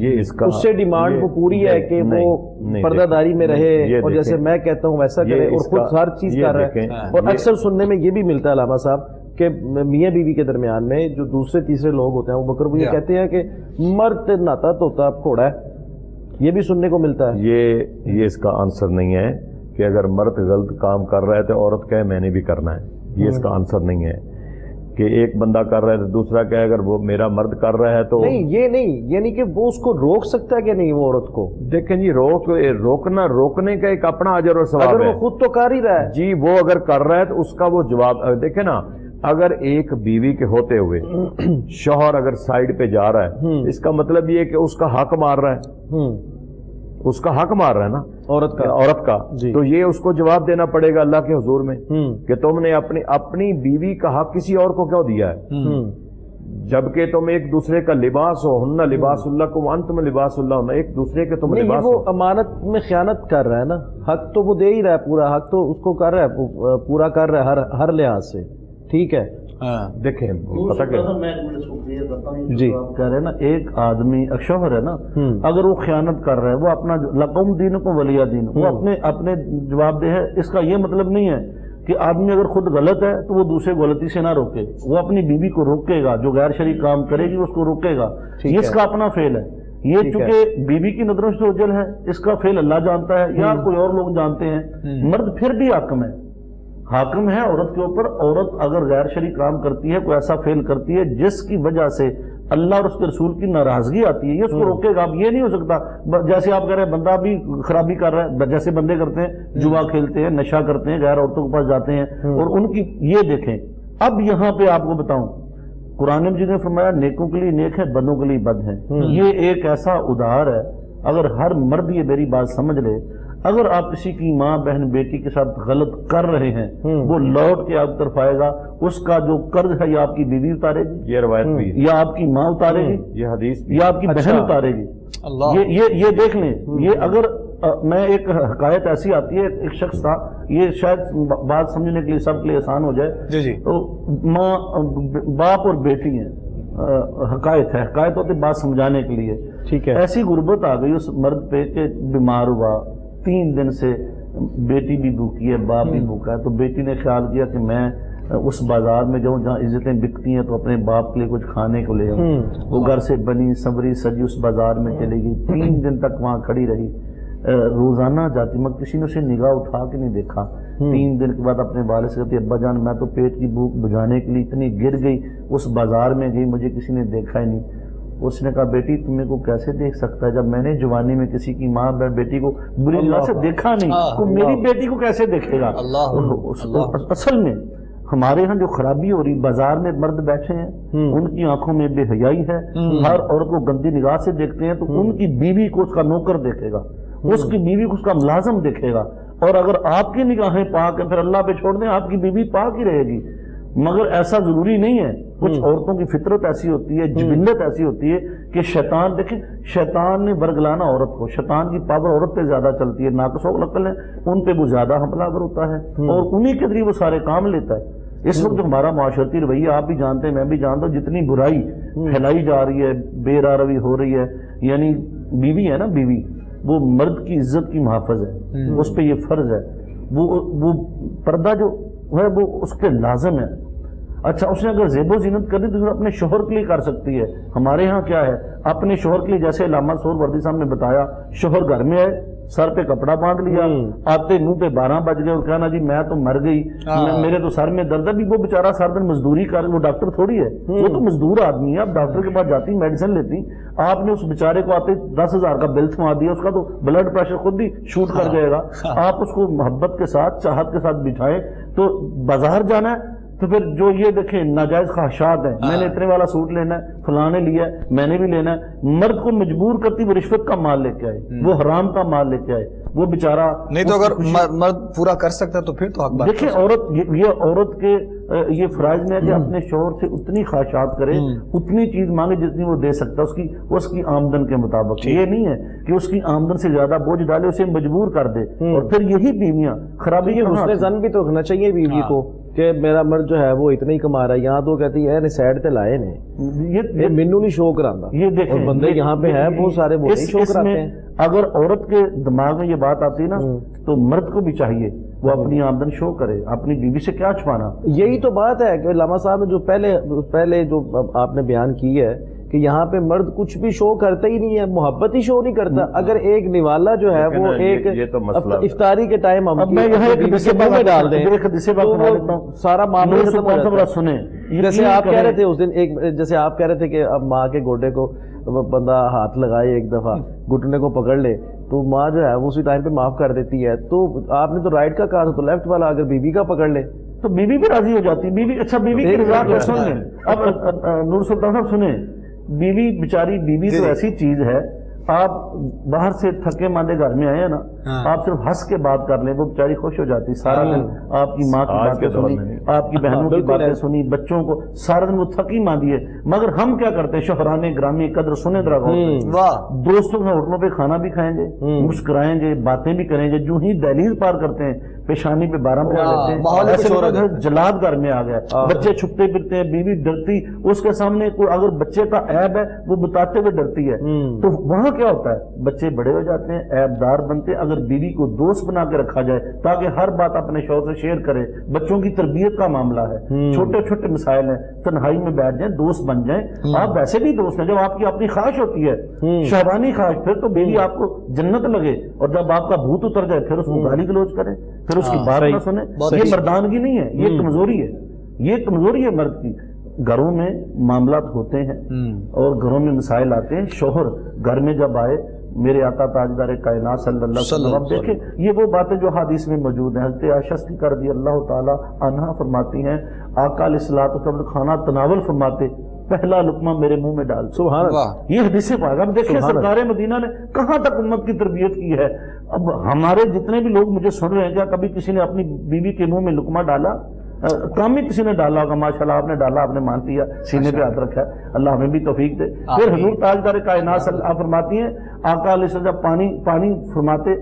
یہ اس کا اس سے ڈیمانڈ وہ پوری ہے کہ وہ پردہ داری میں رہے اور جیسے میں کہتا ہوں ویسا کرے، اور خود ہر چیز کر رہا ہے. اور اکثر سننے میں یہ بھی ملتا ہے علامہ صاحب کہ میاں بیوی کے درمیان میں جو دوسرے تیسرے لوگ ہوتے ہیں وہ بکر وہ یہ کہتے ہیں کہ مرد ناتا توتا گھوڑا ہے. یہ بھی سننے کو ملتا ہے. یہ اس کا آنسر نہیں ہے کہ اگر مرد غلط کام کر رہا ہے تو عورت کہے میں نے بھی کرنا ہے. یہ اس کا آنسر نہیں ہے کہ ایک بندہ کر رہا ہے تو دوسرا کہے اگر وہ میرا مرد کر رہا ہے تو نہیں. یہ نہیں، یعنی کہ وہ اس کو روک سکتا ہے کہ نہیں وہ عورت کو. دیکھیں جی، روکنے کا ایک اپنا اجر اور ثواب ہے. اگر وہ خود تو کر ہی رہا ہے جی، وہ اگر کر رہا ہے تو اس کا وہ جواب. دیکھیں نا، اگر ایک بیوی کے ہوتے ہوئے شوہر اگر سائیڈ پہ جا رہا ہے، اس کا مطلب یہ ہے کہ اس کا حق مار رہا ہے، اس کا حق مار رہا ہے نا عورت کا. تو یہ اس کو جواب دینا پڑے گا اللہ کے حضور میں کہ تم نے اپنی بیوی کا حق کسی اور کو کیوں دیا ہے، جبکہ تم ایک دوسرے کا لباس ہو. ہن لباس اللہ کو وانتم لباس اللہ ہونا، ایک دوسرے کے تم لباس ہو. وہ امانت میں خیانت کر رہا ہے نا، حق تو وہ دے ہی رہا ہے، پورا حق تو اس کو کر رہا ہے، پورا کر رہا ہے ہر لحاظ سے. ٹھیک ہے. دیکھیں پتہ کیا جی کہہ رہے ہیں نا، ایک آدمی شوہر ہے نا، اگر وہ خیانت کر رہا ہے، وہ اپنا لقوم دین کو ولی دین، وہ اپنے جواب دہ ہے. اس کا یہ مطلب نہیں ہے کہ آدمی اگر خود غلط ہے تو وہ دوسرے غلطی سے نہ روکے، وہ اپنی بیوی کو روکے گا، جو غیر شرعی کام کرے گی اس کو روکے گا، یہ اس کا اپنا فعل ہے۔ یہ چونکہ بیوی کی نظروں سے اوجھل ہے، اس کا فعل اللہ جانتا ہے یا کوئی اور لوگ جانتے ہیں۔ مرد پھر بھی حاکم ہے، حاکم ہے عورت کے اوپر۔ عورت اگر غیر شرعی کام کرتی ہے، کوئی ایسا فعل کرتی ہے جس کی وجہ سے اللہ اور اس کے رسول کی ناراضگی آتی ہے، یہ اس کو روکے گا۔ اب یہ نہیں ہو سکتا جیسے آپ کہہ رہے ہیں بندہ بھی خرابی کر رہا ہے، جیسے بندے کرتے ہیں، جوا کھیلتے ہیں، نشہ کرتے ہیں، غیر عورتوں کے پاس جاتے ہیں اور ان کی یہ دیکھیں۔ اب یہاں پہ آپ کو بتاؤں، قرآن مجید نے فرمایا نیکوں کے لیے نیک ہے، بدوں کے لیے بد ہے۔ یہ ایک ایسا ادھار ہے، اگر ہر مرد یہ میری بات سمجھ لے، اگر آپ کسی کی ماں بہن بیٹی کے ساتھ غلط کر رہے ہیں، وہ لوٹ کے آپ کی طرف آئے گا، اس کا جو قرض ہے یا آپ کی بیوی اتارے گی، یہ روایت بھی ہے، یا آپ کی ماں اتارے گی، یہ حدیث بھی یا آپ کی بہن اتارے گی۔ یہ دیکھ لیں، یہ اگر میں ایک حکایت ایسی آتی ہے، ایک شخص تھا، یہ شاید بات سمجھنے کے لیے سب کے لیے آسان ہو جائے، تو ماں باپ اور بیٹی ہیں، حکایت ہے، حکایت ہوتی بات سمجھانے کے لیے، ٹھیک ہے۔ ایسی غربت آ گئی اس مرد پہ کہ بیمار ہوا، 3 دن سے بیٹی بھی بھوکی ہے، باپ بھی بھوکا ہے، تو بیٹی نے خیال کیا کہ میں اس بازار میں جاؤں جہاں عزتیں بکتی ہیں تو اپنے باپ کے لیے کچھ کھانے کو لے آؤں۔ وہ گھر سے بنی سبری سجی اس بازار میں چلے گئی، 3 دن تک وہاں کھڑی رہی، روزانہ جاتی، مگر کسی نے اسے نگاہ اٹھا کے نہیں دیکھا۔ 3 دن کے بعد اپنے والد سے کہتی ابا جان میں تو پیٹ کی بھوک بجھانے کے لیے اتنی گر گئی، اس بازار میں گئی، مجھے کسی نے دیکھا ہی نہیں۔ اس نے کہا بیٹی تمہیں کو کیسے دیکھ سکتا ہے، جب میں نے جوانی میں کسی کی ماں بیٹی کو بری نظر سے دیکھا نہیں، تو میری بیٹی کو کیسے دیکھے گا۔ اصل میں ہمارے ہاں جو خرابی ہو رہی، بازار میں مرد بیٹھے ہیں، ان کی آنکھوں میں بے حیائی ہے، ہر عورت کو گندی نگاہ سے دیکھتے ہیں، تو ان کی بیوی کو اس کا نوکر دیکھے گا، اس کی بیوی کو اس کا ملازم دیکھے گا۔ اور اگر آپ کی نگاہیں پاک ہیں، پھر اللہ پہ چھوڑ دیں، آپ کی بیوی پاک ہی رہے گی۔ مگر ایسا ضروری نہیں ہے، کچھ عورتوں کی فطرت ایسی ہوتی ہے، جبلت ایسی ہوتی ہے کہ شیطان، دیکھیں شیطان نے برگلانا عورت کو، شیطان کی پاور عورت پہ زیادہ چلتی ہے، ناقص عقل ہے ان پہ وہ زیادہ حملہ آور ہوتا ہے اور انہی کے ذریعے وہ سارے کام لیتا ہے۔ اس وقت جو ہمارا معاشرتی رویہ آپ بھی جانتے ہیں، میں بھی جانتا ہوں، جتنی برائی پھیلائی جا رہی ہے، بے راروی ہو رہی ہے، یعنی بیوی ہے نا، بیوی وہ مرد کی عزت کی محافظ ہے، اس پہ یہ فرض ہے، وہ پردہ جو ہے وہ اس پہ لازم ہے۔ اچھا اس نے اگر زیب و زینت کرنی تو اپنے شوہر کے لیے کر سکتی ہے۔ ہمارے ہاں کیا ہے، اپنے شوہر کے لیے جیسے علامہ سہور وردی صاحب نے بتایا، شوہر گھر میں آئے، سر پہ کپڑا باندھ لیا، آتے منہ پہ 12 بج گئے اور کہنا جی میں تو مر گئی، میرے تو سر میں درد ہے۔ بھی وہ بیچارہ سارا دن مزدوری کر، وہ ڈاکٹر تھوڑی ہے، وہ تو مزدور آدمی ہے۔ اب ڈاکٹر کے پاس جاتی میڈیسن لیتی، آپ نے اس بیچارے کو آتے 10,000 کا بل تھما دیا، اس کا تو بلڈ پریشر خود ہی شوٹ کر جائے گا۔ آپ اس کو محبت کے ساتھ، چاہت کے ساتھ بٹھائیں، تو بازار جانا ہے تو پھر جو یہ دیکھیں ناجائز خواہشات ہیں، میں نے اتنے والا سوٹ لینا ہے، فلاں نے لیا ہے میں نے بھی لینا ہے، مرد کو مجبور کرتی وہ رشوت کا مال لے کے آئے، وہ حرام کا مال لے کے آئے، وہ بیچارہ نہیں تو اگر مرد پورا کر سکتا ہے تو پھر تو حق بات۔ دیکھیں عورت، یہ عورت کے یہ فرائض میں ہے کہ اپنے شوہر سے اتنی خواہشات کرے، اتنی چیز مانگے جتنی وہ دے سکتا ہے، اس کی آمدن کے مطابق۔ یہ نہیں ہے کہ اس کی آمدن سے زیادہ بوجھ ڈالے، اسے مجبور کر دے، اور پھر یہی بیویاں خرابی کے حسن زن بھی تو رکھنا چاہیے بیوی کو کہ میرا مرد جو ہے وہ اتنا ہی کما رہا ہے، یہاں تو کہتی ہے سائڈ تے لائے نے، یہ مینو نہیں شو کراتا، یہ دیکھیں بندے یہاں پہ ہے بہت سارے وہ نہیں شو کراتے ہیں۔ اگر عورت کے دماغ میں یہ بات آتی ہے نا، تو مرد کو بھی چاہیے وہ اپنی آمدن شو کرے، اپنی بیوی سے کیا چھپانا۔ یہی تو بات ہے کہ علامہ صاحب نے جو پہلے جو آپ نے بیان کی ہے کہ یہاں پہ مرد کچھ بھی شو کرتا ہی نہیں ہے، محبت ہی شو نہیں کرتا۔ اگر ایک نوالا جو ہے وہ ایک افطاری کے ٹائم ہم میں یہاں ایک حدیث میں ڈال دیں، سارا معاملہ ختم ہو جاتا ہے۔ سنیں جیسے آپ کہہ رہے تھے اس دن، جیسے آپ کہہ رہے تھے کہ اب ماں کے گوڈے کو بندہ ہاتھ لگائے ایک دفعہ، گھٹنے کو پکڑ لے تو ماں جو ہے وہ اسی ٹائم پہ معاف کر دیتی ہے، تو آپ نے تو رائٹ کا کہا تھا، تو لیفٹ والا اگر بیوی کا پکڑ لے تو بیوی بھی راضی ہو جاتی۔ بیوی اچھا بیوی کی رضا کو سن لیں۔ اب نور سلطان صاحب سنیں، بیوی بیچاری، بیوی تو ایسی چیز ہے، آپ باہر سے تھکے ماندے گھر میں آئے ہیں نا، آپ صرف ہنس کے بات کر لیں، وہ بیچاری خوش ہو جاتی، سارا دن آپ کی ماں کی باتیں سنی، آپ کی بہنوں کی باتیں سنی، بچوں کو سارا دن وہ تھکی ماندی ہے۔ مگر ہم کیا کرتے ہیں، شوہرانے گرامی قدر سنے ذرا دوستوں کے ہوٹلوں پہ کھانا بھی کھائیں گے، مسکرائیں گے، باتیں بھی کریں گے، جو ہی دہلیز پار کرتے ہیں پیشانی پہ 12 بجا لیتے ہیں، ماحول ایسے کچھ اور لگتا ہے جلاد گھر میں آ گیا، بچے چھپتے پھرتے ہیں، بیوی ڈرتی، اس کے سامنے کوئی اگر بچے کا عیب ہے وہ بتاتے ہوئے ڈرتی ہے، تو وہاں کیا ہوتا ہے، بچے بڑے ہو جاتے ہیں، عیب دار بنتے ہیں۔ اگر بیوی کو دوست بنا کے رکھا جائے تاکہ ہر بات اپنے شوہر سے شیئر کرے، بچوں کی تربیت کا معاملہ ہے، چھوٹے چھوٹے مسائل ہیں، تنہائی میں بیٹھ جائیں، دوست بن جائیں، آپ ویسے بھی دوست ہیں، جب آپ کی اپنی خواہش ہوتی ہے شہوانی خواہش، پھر تو بیوی آپ کو جنت لگے، اور جب آپ کا بھوت اتر جائے پھر اس کو گالی گلوچ کریں، پھر اس کی بات نہ سنیں، یہ مردانگی نہیں ہے، یہ کمزوری ہے، یہ کمزوری ہے مرد کی۔ گھروں میں معاملات ہوتے ہیں اور گھروں میں مسائل آتے ہیں، شوہر گھر میں جب آئے، میرے آقا تاجدار کائنات صلی اللہ علیہ وسلم، اب دیکھیں یہ وہ باتیں جو حدیث میں موجود ہیں، حضرت عائشہ صدیقہ رضی اللہ تعالی عنہا فرماتی ہیں، آقا علیہ الصلوۃ والسلام کھانا تناول فرماتے، پہلا لقمہ میرے منہ میں ڈال، سبحان اللہ، یہ حدیث پاک۔ اب دیکھیں سرکار مدینہ نے کہاں تک امت کی تربیت کی ہے۔ اب ہمارے جتنے بھی لوگ مجھے سن رہے ہیں، کیا کبھی کسی نے اپنی بیوی کے منہ میں لقمہ ڈالا؟ کم ہی کسی نے ڈالا ہوگا، ماشاءاللہ آپ نے ڈالا، آپ نے مان لیا، سینے پہ ہاتھ رکھا ہے، اللہ ہمیں بھی توفیق دے۔ پھر حضور تاجدار کائنات صلی اللہ فرماتی ہیں، آقا علیہ السلام پانی فرماتے،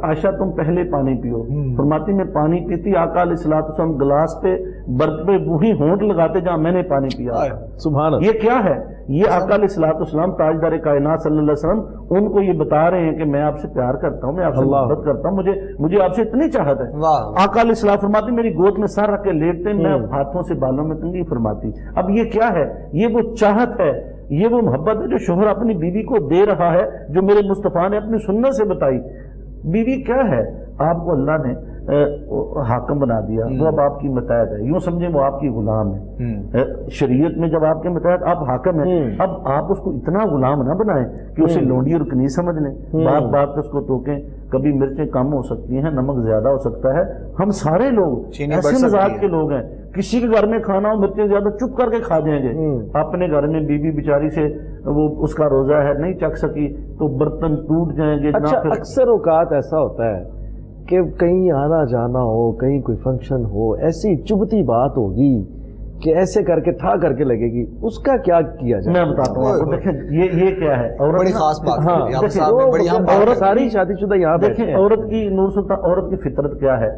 عائشہ تم پہلے پانی پیو، فرماتی میں پانی پیتی، آقا علیہ السلام گلاس پہ برتن پہ وہی ہونٹ لگاتے جہاں میں نے پانی پیا۔ سبحان اللہ، یہ کیا ہے؟ یہ آقا علیہ السلام تاجدار کائنات صلی اللہ علیہ وسلم ان کو یہ بتا رہے ہیں کہ میں آپ سے پیار کرتا ہوں، میں آپ سے محبت کرتا ہوں، مجھے آپ سے اتنی چاہت ہے۔ آقا علیہ السلام فرماتی میری گود میں سر رکھ کے لیٹتے، میں ہاتھوں سے بالوں میں کنگھی فرماتی۔ اب یہ کیا ہے؟ یہ وہ چاہت ہے، یہ وہ محبت ہے جو شوہر اپنی بیوی کو دے رہا ہے، جو میرے مصطفیٰ نے اپنی سنت سے بتائی۔ بیوی کیا ہے؟ آپ کو اللہ نے حاکم بنا دیا، وہ اب آپ کی متحد ہے، یوں سمجھیں وہ آپ کی غلام ہے۔ شریعت میں جب آپ کے متحد آپ حاکم ہیں، اب آپ اس کو اتنا غلام نہ بنائیں کہ اسے لونڈی اور کنی سمجھ لیں، بات بات پہ اس کو ٹوکیں، کبھی مرچیں کم ہو سکتی ہیں، نمک زیادہ ہو سکتا ہے، ہم سارے لوگ ایسے مزاج کے لوگ ہیں، کسی کے گھر میں کھانا ہو مرچیں زیادہ چپ کر کے کھا جائیں گے، اپنے گھر میں بیوی بیچاری سے وہ اس کا روزہ ہے نہیں چکھ سکی تو برتن ٹوٹ جائیں گے۔ اچھا اکثر اوقات ایسا ہوتا ہے کہ کہیں آنا جانا ہو، کہیں کوئی فنکشن ہو، ایسی چبھتی بات ہوگی کہ ایسے کر کے تھا کر کے لگے گی، اس کا کیا کیا جائے؟ میں بتاتا ہوں آپ کو، دیکھیں یہ کیا ہے، بڑی خاص بات ہے، عورت ساری شادی شدہ یہاں دیکھیں عورت کی، نور سلطان، عورت کی فطرت کیا ہے؟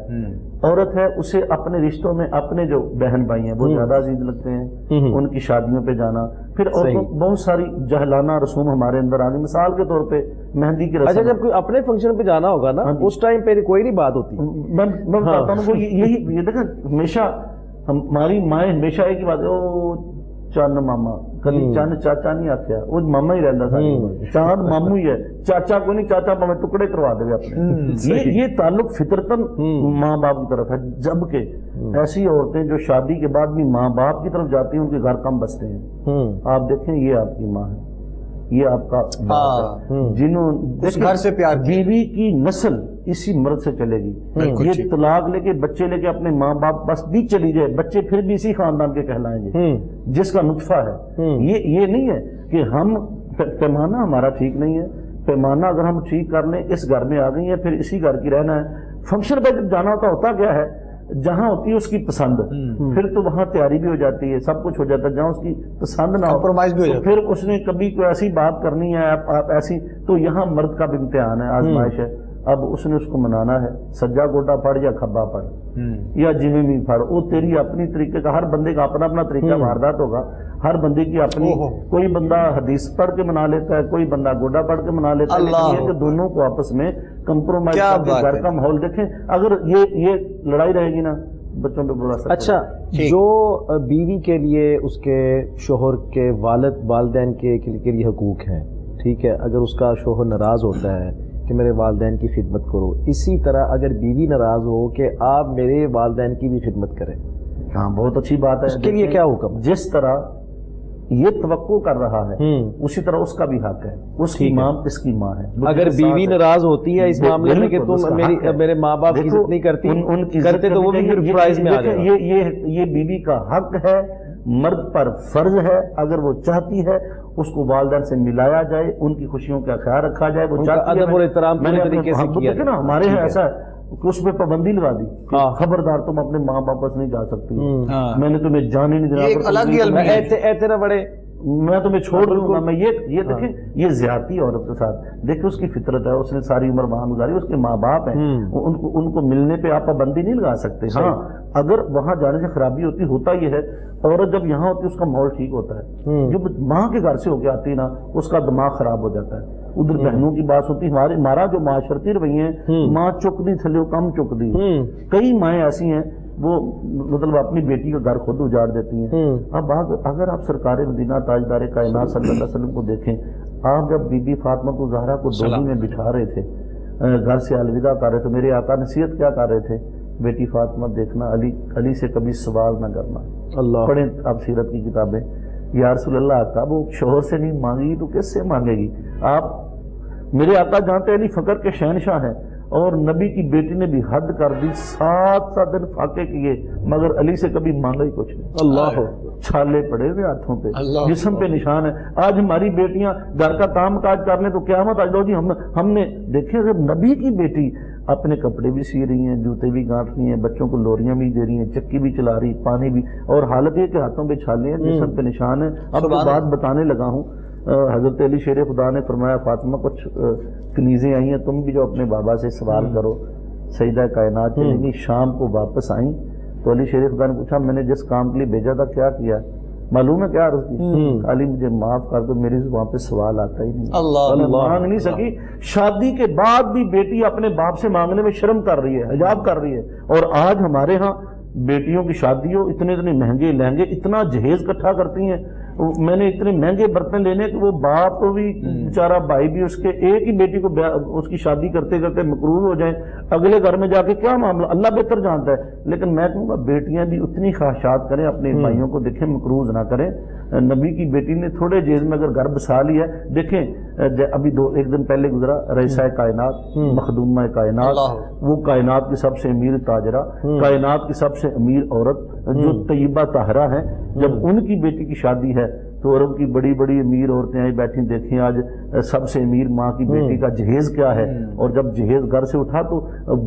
عورت ہے اسے اپنے رشتوں میں اپنے جو بہن بھائی ہیں وہ زیادہ عزیز لگتے ہیں، ان کی شادیوں پہ جانا، پھر عورتوں بہت ساری جہلانہ رسوم ہمارے اندر آ گئی، مثال کے طور پہ مہندی کی رسم۔ اچھا جب کوئی اپنے فنکشن پہ جانا ہوگا نا اس ٹائم پہ کوئی نہیں بات ہوتی، میں بتاتا ہوں وہ یہی، یہ دیکھیں ہمیشہ ہماری مائیں ہمیشہ ایک ہی بات ہے، او چند ماما، کبھی چند چاچا نہیں آخیا، وہ ماما ہی رہتا تھا، چاند مامو ہی ہے، چاچا کو نہیں، چاچا میں ٹکڑے کروا دے اپنے۔ یہ تعلق فطرتاً ماں باپ کی طرف ہے، جبکہ ایسی عورتیں جو شادی کے بعد بھی ماں باپ کی طرف جاتی ہیں ان کے گھر کم بستے ہیں۔ آپ دیکھیں یہ آپ کی ماں ہے، یہ آپ کا باپ ہے، جنہوں گھر سے پیار، بیوی کی نسل اسی مرد سے چلے گی۔ یہ طلاق لے کے بچے لے کے اپنے ماں باپ بس بھی چلی جائے، بچے پھر بھی اسی خاندان کے کہلائیں گے جس کا نطفہ ہے۔ یہ نہیں ہے کہ ہم پیمانہ ہمارا ٹھیک نہیں ہے، پیمانہ اگر ہم ٹھیک کر لیں، اس گھر میں آ گئی ہیں پھر اسی گھر کی رہنا ہے۔ فنکشن پہ جب جانا ہوتا کیا ہے، جہاں ہوتی ہے اس کی پسند، پھر تو وہاں تیاری بھی ہو جاتی ہے، سب کچھ ہو جاتا ہے، جہاں اس کی پسند نہ ہو تو پھر اس نے کبھی کوئی ایسی بات کرنی ہے آپ ایسی، تو یہاں مرد کا بھی امتحان ہے، آزمائش ہے۔ اب اس نے اس کو منانا ہے، سجا گوڈا پڑھ یا کھبا پڑھ یا جویں بھی پڑھ، وہ تیری اپنی طریقے کا، ہر بندے کا اپنا اپنا طریقہ واردات ہوگا، ہر بندے کی اپنی، کوئی بندہ حدیث پڑھ کے منا لیتا ہے، کوئی بندہ گوڈا پڑھ کے منا لیتا ہے، لیکن یہ کہ دونوں کو آپس میں کمپرومائز کر کے گھر کا ماحول دیکھیں۔ اگر یہ لڑائی رہے گی نا بچوں پہ برا اثر۔ اچھا جو بیوی کے لیے اس کے شوہر کے والدین کے لیے حقوق ہیں، ٹھیک ہے، اگر اس کا شوہر ناراض ہوتا ہے کہ میرے والدین کی خدمت کرو، اسی طرح اگر بیوی ناراض ہو کہ آپ میرے والدین کی بھی خدمت کریں، ہاں بہت اچھی بات ہے، اس کے لیے کیا حکم؟ جس طرح یہ توقع کر رہا ہے اسی طرح اس کا بھی حق ہے، اس کی ماں اس کی ماں ہے۔ اگر بیوی ناراض ہوتی ہے اس معاملے میں کہ تم میرے ماں باپ کی عزت نہیں کرتے تو وہ بھی پھر فرائض میں آ جائے گا۔ یہ بیوی کا حق ہے، مرد پر فرض ہے، اگر وہ چاہتی ہے اس کو والدین سے ملایا جائے، ان کی خوشیوں کا خیال رکھا جائے، وہ چاہتی ہے ادب اور احترام پورے طریقے سے کیا جائے۔ نا ہمارے یہاں ایسا ہے کہ اس پہ پابندی لگا دی، خبردار تم اپنے ماں باپ سے نہیں جا سکتی، میں نے تمہیں جانے نہیں دینا۔ ایتھے نہ بڑے میں تمہیں چھوڑ دوں گا، میں یہ دیکھیں یہ زیادتی عورت کے ساتھ، دیکھیں اس کی فطرت ہے، اس نے ساری عمر وہاں گزاری، اس کے ماں باپ ہیں، ان کو ملنے پہ آپ پابندی نہیں لگا سکتے۔ ہاں اگر وہاں جانے سے خرابی ہوتا یہ ہے، عورت جب یہاں ہوتی ہے اس کا ماحول ٹھیک ہوتا ہے، جو ماں کے گھر سے ہو کے آتی ہے نا اس کا دماغ خراب ہو جاتا ہے۔ ادھر بہنوں کی بات ہوتی ہے، ہمارا جو معاشرتی رویے ہیں، ماں چک دی تھلے کم چک دی، کئی مائیں ایسی ہیں وہ مطلب اپنی بیٹی کا گھر خود اجاڑ دیتی ہیں۔ اب اگر آپ سرکار مدینہ تاجدار کائنات صلی اللہ علیہ وسلم کو دیکھیں، آپ جب بی بی فاطمہ کو زہرا کو ڈولی میں بٹھا رہے تھے، گھر سے الوداع کر رہے تھے، میرے آقا نصیحت کیا کر رہے تھے؟ بیٹی فاطمہ دیکھنا علی سے کبھی سوال نہ کرنا۔ اللہ پڑھیں آپ سیرت کی کتابیں۔ یا رسول اللہ آقا وہ شوہر سے نہیں مانگے گی تو کس سے مانگے گی؟ آپ میرے آقا جانتے علی فقر کے شہنشاہ ہیں، اور نبی کی بیٹی نے بھی حد کر دی، 7 دن فاقے کیے مگر علی سے کبھی مانگا ہی کچھ نہیں۔ اللہ چھالے پڑے ہوئے ہاتھوں پہ، جسم پہ نشان ہے۔ آج ہماری بیٹیاں گھر کا کام کاج کر لیں تو قیامت آج لو جی ہم نے دیکھے اگر نبی کی بیٹی اپنے کپڑے بھی سی رہی ہیں، جوتے بھی گانٹ رہی ہیں، بچوں کو لوریاں بھی دے رہی ہیں، چکی بھی چلا رہی، پانی بھی، اور حالت یہ کہ ہاتھوں پہ چھالے ہیں، جسم پہ نشان ہے۔ اب تو بات بتانے لگا ہوں، حضرت علی شیر خدا نے فرمایا فاطمہ کچھ کنیزیں آئی ہیں، تم بھی جو اپنے بابا سے سوال کرو۔ سیدہ کائنات چلیں گی، شام کو واپس آئیں تو علی شیر خدا نے پوچھا میں نے جس کام کے لیے بھیجا تھا کیا کیا؟ معلوم ہے کیا عرض کی؟ علی مجھے معاف کر دو، میری زبان پہ سوال آتا ہی نہیں، اللہ مانگ نہیں سکی۔ شادی کے بعد بھی بیٹی اپنے باپ سے مانگنے میں شرم کر رہی ہے، حجاب کر رہی ہے۔ اور آج ہمارے ہاں بیٹیوں کی شادی ہو، اتنے مہنگے لہنگے، اتنا جہیز اکٹھا کرتی ہیں۔ میں نے اتنے مہنگے برتن لینے کہ وہ باپ بھی بیچارہ بھائی بھی اس کے ایک ہی بیٹی کو اس کی شادی کرتے کرتے مقروض ہو جائیں، اگلے گھر میں جا کے کیا معاملہ اللہ بہتر جانتا ہے۔ لیکن میں کہوں گا بیٹیاں بھی اتنی خواہشات کریں، اپنے بھائیوں کو دیکھیں مقروض نہ کریں۔ نبی کی بیٹی نے تھوڑے جہیز میں اگر گھر بسا لیا ہے، دیکھیں ابھی ایک دن پہلے گزرا رئیسہ کائنات، مخدومہ کائنات، وہ کائنات کی سب سے امیر تاجرہ، کائنات کی سب سے امیر عورت جو طیبہ طاہرہ ہیں، جب ان کی بیٹی کی شادی ہے تو عرب کی بڑی بڑی امیر عورتیں آئی بیٹھی، دیکھیں آج سب سے امیر ماں کی بیٹی کا جہیز کیا ہے۔ اور جب جہیز گھر سے اٹھا تو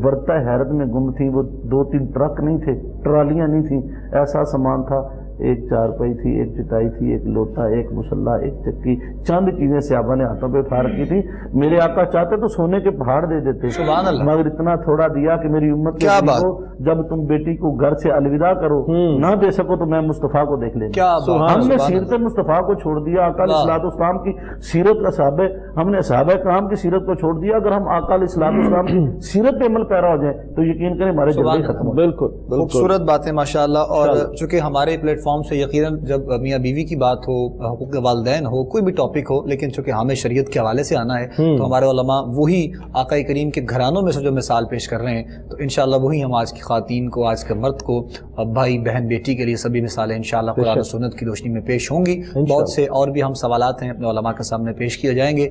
ورطہ حیرت میں گم تھی، وہ 2-3 ٹرک نہیں تھے، ٹرالیاں نہیں تھیں، ایسا سامان تھا، ایک چارپائی تھی، ایک چٹائی تھی، ایک لوٹا، ایک مسلح، ایک چکی، چند چیزیں صحابہ نے ہاتھوں پہ اٹھا رکھی تھی۔ میرے آقا چاہتے تو سونے کے پہاڑ دے دیتے، سبحان اللہ، مگر اتنا تھوڑا دیا کہ میری امت کے کو جب تم بیٹی کو گھر سے الوداع کرو نہ دے سکو تو میں مصطفیٰ کو دیکھ لیں۔ ہم نے سیرت مصطفیٰ کو چھوڑ دیا، آقا علیہ الصلوۃ والسلام کی سیرت کا صحابہ، ہم نے صحابہ کرام کی سیرت کو چھوڑ دیا۔ اگر ہم آقا علیہ الصلوۃ والسلام کی سیرت پہ عمل پیرا ہو جائیں تو یقین کریں ہمارے جذبے ختم ہو۔ بالکل خوبصورت باتیں ماشاءاللہ۔ اور چونکہ ہمارے پلیٹ فارم سے یقیناً جب میاں بیوی کی بات ہو، حقوق والدین ہو، کوئی بھی ٹاپک ہو، لیکن چونکہ ہمیں شریعت کے حوالے سے آنا ہے تو ہمارے علماء وہی آقا کریم کے گھرانوں میں سے جو مثال پیش کر رہے ہیں، تو انشاءاللہ وہی ہم آج کی خواتین کو، آج کے مرد کو، بھائی بہن بیٹی کے لیے سبھی مثالیں انشاءاللہ قرآن و سنت کی روشنی میں پیش ہوں گی۔ بہت سے اور بھی ہم سوالات ہیں اپنے علماء کے سامنے پیش کیے جائیں گے۔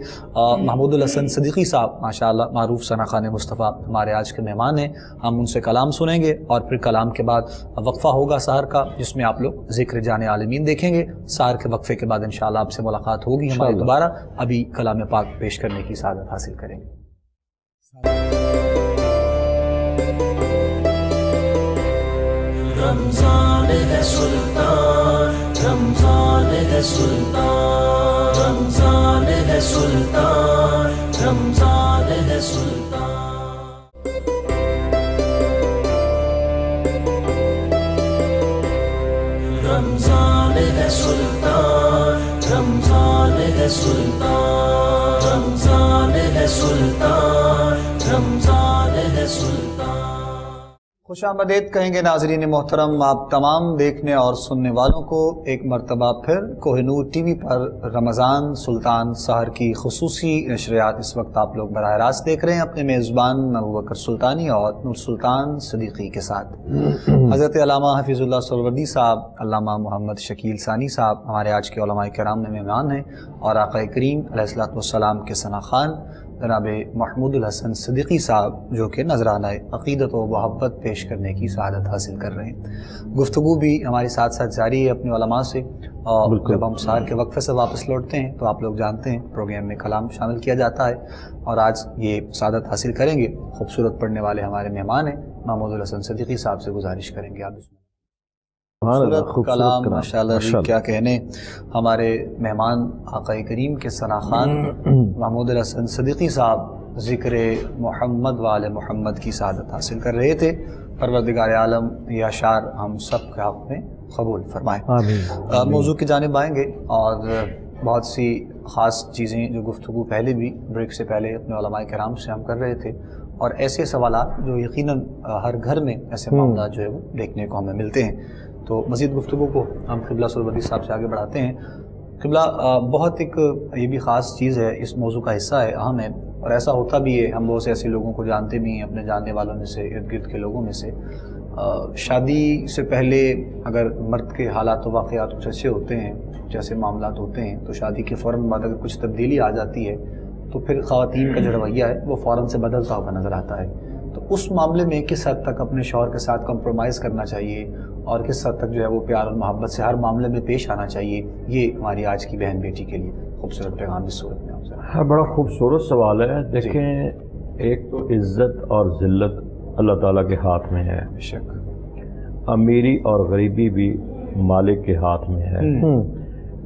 محمود الحسن صدیقی صاحب ماشاءاللہ معروف ثنا خوان مصطفیٰ ہمارے آج کے مہمان ہیں، ہم ان سے کلام سنیں گے اور پھر کلام کے بعد وقفہ ہوگا سحر کا، جس میں آپ لوگ ذکر جان عالمین دیکھیں گے۔ سحر کے وقفے کے بعد انشاءاللہ آپ سے ملاقات ہوگی ہماری دوبارہ۔ ابھی کلام پاک پیش کرنے کی سعادت حاصل کریں گے۔ رمضان ہے سلطان، رمضان ہے سلطان، رمضان ہے سلطان، رمضان ہے سلطان۔ رمضان ہے سلطان، رمضان ہے سلطان، رمضان ہے سلطان، رمضان ہے سلطان۔ خوش آمدید کہیں گے ناظرین محترم آپ تمام دیکھنے اور سننے والوں کو ایک مرتبہ پھر کوہ نور ٹی وی پر رمضان سلطان سحر کی خصوصی نشریات اس وقت آپ لوگ براہ راست دیکھ رہے ہیں اپنے میزبان ابوبکر سلطانی اور نور سلطان صدیقی کے ساتھ۔ حضرت علامہ حفیظ اللہ سہروردی صاحب، علامہ محمد شکیل ثانی صاحب ہمارے آج کے علماء کرام میں مہمان ہیں، اور آقا کریم علیہ الصلوۃ والسلام کے ثنا خوان جناب محمود الحسن صدیقی صاحب جو کہ نذرانہ عقیدت و محبت پیش کرنے کی سعادت حاصل کر رہے ہیں۔ گفتگو بھی ہمارے ساتھ ساتھ جاری ہے اپنے علماء سے، اور جب ہم سحر کے وقفے سے واپس لوٹتے ہیں تو آپ لوگ جانتے ہیں پروگرام میں کلام شامل کیا جاتا ہے، اور آج یہ سعادت حاصل کریں گے خوبصورت پڑھنے والے ہمارے مہمان ہیں محمود الحسن صدیقی صاحب سے گزارش کریں گے آپ خوبصورت کلام ماشاءاللہ جی، کیا کہنے. ہمارے مہمان آقا کریم کے ثنا خان محمود الحسن صدیقی صاحب ذکر محمد وآل محمد کی سعادت حاصل کر رہے تھے. پروردگار عالم یہ اشعار ہم سب کے حق میں قبول فرمائے. موضوع کی جانب آئیں گے اور بہت سی خاص چیزیں جو گفتگو پہلے بھی بریک سے پہلے اپنے علماء کرام سے ہم کر رہے تھے، اور ایسے سوالات جو یقیناً ہر گھر میں ایسے معاملات جو ہے وہ دیکھنے کو ہمیں ملتے ہیں. تو مزید گفتگو کو ہم قبلہ سربردی صاحب سے آگے بڑھاتے ہیں. قبلہ بہت ایک یہ بھی خاص چیز ہے، اس موضوع کا حصہ ہے، اہم ہے، اور ایسا ہوتا بھی ہے. ہم بہت سے ایسے لوگوں کو جانتے بھی ہیں اپنے جاننے والوں میں سے، ارد گرد کے لوگوں میں سے. شادی سے پہلے اگر مرد کے حالات و واقعات کچھ اچھے ہوتے ہیں، جیسے معاملات ہوتے ہیں، تو شادی کے فوراً بعد اگر کچھ تبدیلی آ جاتی ہے تو پھر خواتین کا جو رویہ ہے وہ فوراً سے بدلتا ہوا نظر آتا ہے. تو اس معاملے میں کس حد تک اپنے شوہر کے ساتھ کمپرومائز کرنا چاہیے اور کس حد تک جو ہے وہ پیار اور محبت سے ہر معاملے میں پیش آنا چاہیے، یہ ہماری آج کی بہن بیٹی کے لیے خوبصورت پیغام اس صورت میں. ہاں، بڑا خوبصورت سوال ہے. دیکھیں، ایک تو عزت اور ذلت اللہ تعالیٰ کے ہاتھ میں ہے. بے شک. امیری اور غریبی بھی مالک کے ہاتھ میں ہے.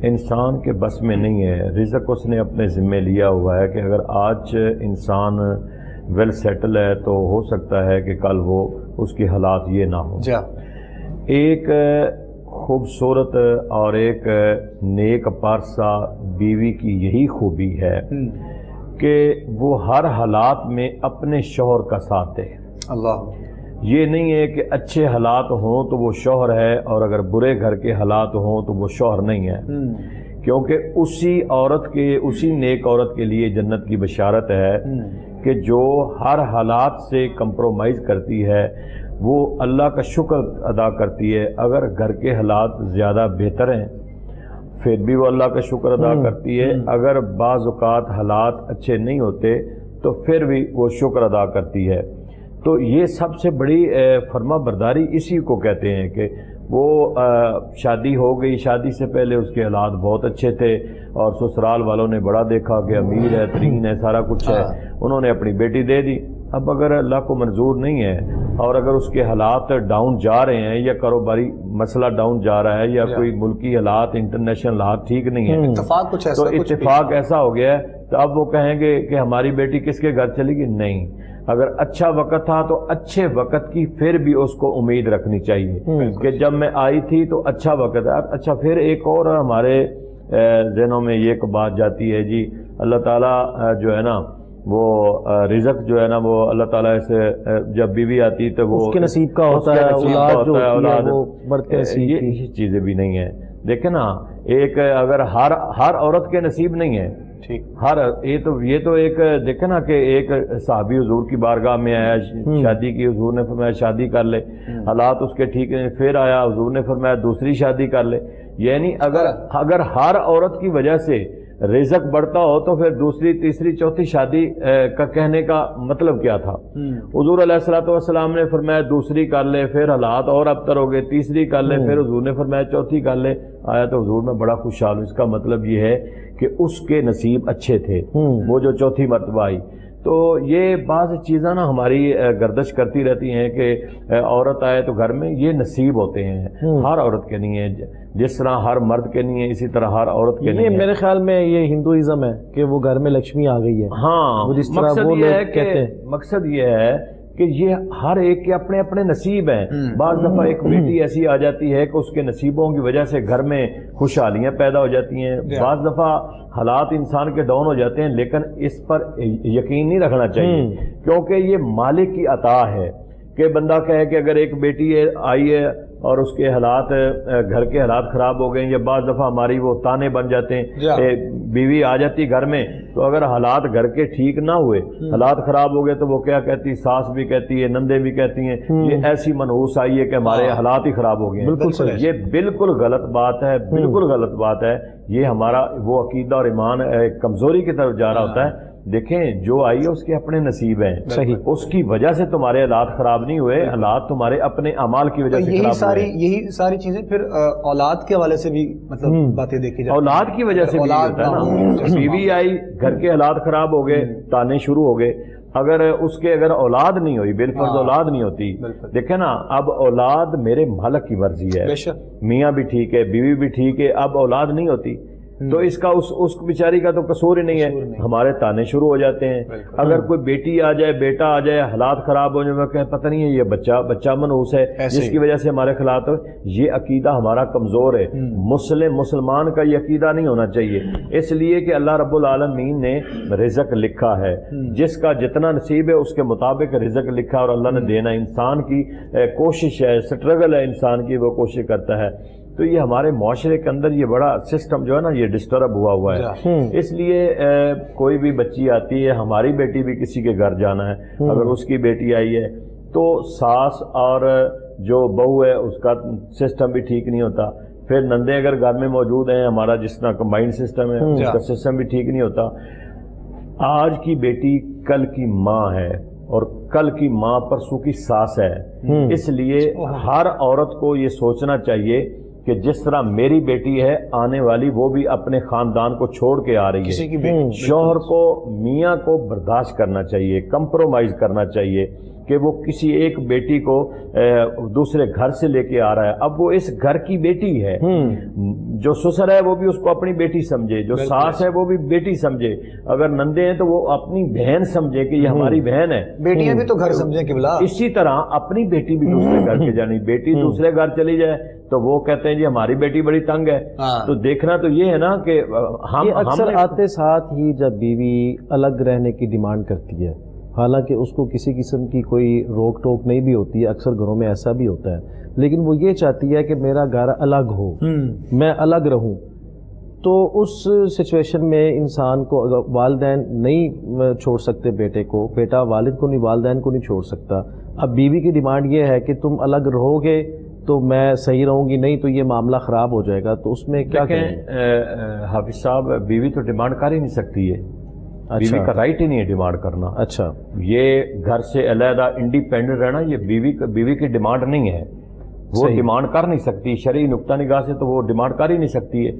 انسان کے بس میں نہیں ہے. رزق اس نے اپنے ذمے لیا ہوا ہے کہ اگر آج انسان ویل سیٹل ہے تو ہو سکتا ہے کہ کل وہ اس کے حالات یہ نہ ہوں. ایک خوبصورت اور ایک نیک پارسا بیوی کی یہی خوبی ہے کہ وہ ہر حالات میں اپنے شوہر کا ساتھ دے. اللہ. یہ نہیں ہے کہ اچھے حالات ہوں تو وہ شوہر ہے اور اگر برے گھر کے حالات ہوں تو وہ شوہر نہیں ہے. کیونکہ اسی عورت کے، اسی نیک عورت کے لیے جنت کی بشارت ہے کہ جو ہر حالات سے کمپرومائز کرتی ہے، وہ اللہ کا شکر ادا کرتی ہے. اگر گھر کے حالات زیادہ بہتر ہیں پھر بھی وہ اللہ کا شکر ادا کرتی ہے. اگر بعض اوقات حالات اچھے نہیں ہوتے تو پھر بھی وہ شکر ادا کرتی ہے. تو یہ سب سے بڑی فرما برداری اسی کو کہتے ہیں کہ وہ شادی ہو گئی، شادی سے پہلے اس کے حالات بہت اچھے تھے اور سسرال والوں نے بڑا دیکھا کہ امیر ہے، ترین ہے، سارا کچھ ہے، انہوں نے اپنی بیٹی دے دی. اب اگر اللہ کو منظور نہیں ہے اور اگر اس کے حالات ڈاؤن جا رہے ہیں یا کاروباری مسئلہ ڈاؤن جا رہا ہے یا کوئی ملکی حالات، انٹرنیشنل حالات ٹھیک نہیں ہے، تو اتفاق ایسا ہو گیا ہے تو اب وہ کہیں گے کہ ہماری بیٹی کس کے گھر چلے گی؟ نہیں. اگر اچھا وقت تھا تو اچھے وقت کی پھر بھی اس کو امید رکھنی چاہیے کہ جب میں آئی تھی تو اچھا وقت ہے. اچھا، پھر ایک اور ہمارے ذہنوں میں یہ ایک بات جاتی ہے جی، اللہ تعالیٰ جو ہے نا وہ رزق جو ہے نا وہ اللہ تعالیٰ سے جب بیوی آتی تو وہ اس کے نصیب کا ہوتا ہے، اولاد وہ برتے نصیب. یہ چیزیں بھی نہیں ہیں. دیکھیں نا، ایک اگر ہر عورت کے نصیب نہیں ہے، یہ تو ایک دیکھیں نا کہ ایک صحابی حضور کی بارگاہ میں آیا، شادی کی، حضور نے فرمایا شادی کر لے، حالات اس کے ٹھیک نہیں، پھر آیا، حضور نے فرمایا دوسری شادی کر لے. یعنی اگر ہر عورت کی وجہ سے رزق بڑھتا ہو تو پھر دوسری، تیسری، چوتھی شادی کا کہنے کا مطلب کیا تھا؟ حضور علیہ الصلوۃ والسلام نے فرمایا دوسری کر لے، پھر حالات اور ابتر ہو گئے، تیسری کر لے، پھر حضور نے فرمایا چوتھی کر لے. آیا تو حضور میں بڑا خوشحال ہوں. اس کا مطلب یہ ہے کہ اس کے نصیب اچھے تھے وہ جو چوتھی مرتبہ آئی. تو یہ بعض چیزیں نا ہماری گردش کرتی رہتی ہیں کہ عورت آئے تو گھر میں یہ نصیب ہوتے ہیں، ہر عورت کے نہیں ہیں. جس طرح ہر مرد کے نہیں ہے اسی طرح ہر عورت کے نہیں ہے. میرے خیال میں یہ ہندوازم ہے کہ وہ گھر میں لکشمی آ گئی ہے. ہاں، جس طرح مقصد وہ یہ لوگ ہے کہتے ہیں. مقصد یہ ہے کہ یہ ہر ایک کے اپنے اپنے نصیب ہیں. بعض دفعہ ایک بیٹی ایسی آ جاتی ہے کہ اس کے نصیبوں کی وجہ سے گھر میں خوشحالیاں پیدا ہو جاتی ہیں. بعض دفعہ حالات انسان کے ڈاؤن ہو جاتے ہیں، لیکن اس پر یقین نہیں رکھنا چاہیے کیونکہ یہ مالک کی عطا ہے کہ بندہ کہے کہ اگر ایک بیٹی آئی ہے اور اس کے حالات، گھر کے حالات خراب ہو گئے، یا بعض دفعہ ہماری وہ تانے بن جاتے ہیں، بیوی آ جاتی گھر میں تو اگر حالات گھر کے ٹھیک نہ ہوئے، حالات خراب ہو گئے تو وہ کیا کہتی، ساس بھی کہتی ہے، نندے بھی کہتی ہیں یہ ایسی منحوس آئی ہے کہ ہمارے حالات ہی خراب ہو گئے ہیں. بالکل یہ بالکل غلط بات ہے، بالکل غلط بات ہے. یہ ہمارا وہ عقیدہ اور ایمان کمزوری کی طرف جا رہا ہوتا ہے. دیکھیں جو آئی ہے اس کے اپنے نصیب ہیں، صحیح، اس کی وجہ سے تمہارے حالات خراب نہیں ہوئے، حالات تمہارے اپنے اعمال کی وجہ سے خراب ہوئے. یہی ساری چیزیں پھر اولاد کے حوالے سے بھی مطلب باتیں دیکھی جاتی ہیں. اولاد کی وجہ سے بھی ہوتا ہے نا. بیوی آئی، گھر کے حالات خراب ہو گئے، تانے شروع ہو گئے، اگر اس کے اگر اولاد نہیں ہوئی، بالفرض اولاد نہیں ہوتی، دیکھیں نا اب اولاد میرے مالک کی مرضی ہے، میاں بھی ٹھیک ہے، بیوی بھی ٹھیک ہے، اب اولاد نہیں ہوتی تو اس کا اس بیچاری کا تو قصور ہی نہیں ہے، ہمارے تانے شروع ہو جاتے ہیں۔ اگر کوئی بیٹی آ جائے، بیٹا آ جائے، حالات خراب ہو جائے، کہ پتہ نہیں ہے یہ بچہ منحوس ہے جس کی وجہ سے ہمارے خلاف، یہ عقیدہ ہمارا کمزور ہے۔ مسلمان کا یہ عقیدہ نہیں ہونا چاہیے، اس لیے کہ اللہ رب العالمین نے رزق لکھا ہے، جس کا جتنا نصیب ہے اس کے مطابق رزق لکھا ہے، اور اللہ نے دینا، انسان کی کوشش ہے، سٹرگل ہے انسان کی، وہ کوشش کرتا ہے۔ تو یہ ہمارے معاشرے کے اندر یہ بڑا سسٹم جو ہے نا یہ ڈسٹرب ہوا ہے، اس لیے کوئی بھی بچی آتی ہے، ہماری بیٹی بھی کسی کے گھر جانا ہے، اگر اس کی بیٹی آئی ہے تو ساس اور جو بہو ہے اس کا سسٹم بھی ٹھیک نہیں ہوتا، پھر نندے اگر گھر میں موجود ہیں، ہمارا جس طرح کمبائنڈ سسٹم ہے اس کا سسٹم بھی ٹھیک نہیں ہوتا۔ آج کی بیٹی کل کی ماں ہے، اور کل کی ماں پرسوں کی ساس ہے، اس لیے ہر عورت کو یہ سوچنا چاہیے کہ جس طرح میری بیٹی ہے آنے والی وہ بھی اپنے خاندان کو چھوڑ کے آ رہی ہے، شوہر کو، میاں کو برداشت کرنا چاہیے، کمپرومائز کرنا چاہیے کہ وہ کسی ایک بیٹی کو دوسرے گھر سے لے کے آ رہا ہے، اب وہ اس گھر کی بیٹی ہے، جو سسر ہے وہ بھی اس کو اپنی بیٹی سمجھے، جو ساس ہے وہ بھی بیٹی سمجھے، اگر نندے ہیں تو وہ اپنی بہن سمجھے کہ یہ ہماری بہن ہے، بیٹیاں بھی تو گھر سمجھیں قبلہ۔ اسی طرح اپنی بیٹی بھی دوسرے گھر کے جانی، بیٹی دوسرے گھر چلی جائے تو وہ کہتے ہیں جی ہماری بیٹی بڑی تنگ ہے، تو دیکھنا تو یہ ہے نا کہ ہم اکثر آتے ساتھ ہی جب بیوی الگ رہنے کی ڈیمانڈ کرتی ہے، حالانکہ اس کو کسی قسم کی کوئی روک ٹوک نہیں بھی ہوتی ہے، اکثر گھروں میں ایسا بھی ہوتا ہے، لیکن وہ یہ چاہتی ہے کہ میرا گھر الگ ہو، میں الگ رہوں، تو اس سچویشن میں انسان کو اگر والدین نہیں چھوڑ سکتے بیٹے کو، بیٹا والد کو نہیں، والدین کو نہیں چھوڑ سکتا، اب بیوی کی ڈیمانڈ یہ ہے کہ تم الگ رہو گے تو میں صحیح رہوں گی، نہیں تو یہ معاملہ خراب ہو جائے گا، تو اس میں کیا کہیں؟ حافظ صاحب بیوی تو ڈیمانڈ کر ہی نہیں سکتی ہے، بیوی کا رائٹ ہی نہیں ہے ڈیمانڈ کرنا۔ اچھا، یہ گھر سے علیحدہ انڈیپینڈنٹ رہنا یہ بیوی کی ڈیمانڈ نہیں ہے، وہ ڈیمانڈ کر نہیں سکتی، شرعی نقطہ نگاہ سے تو وہ ڈیمانڈ کر ہی نہیں سکتی ہے۔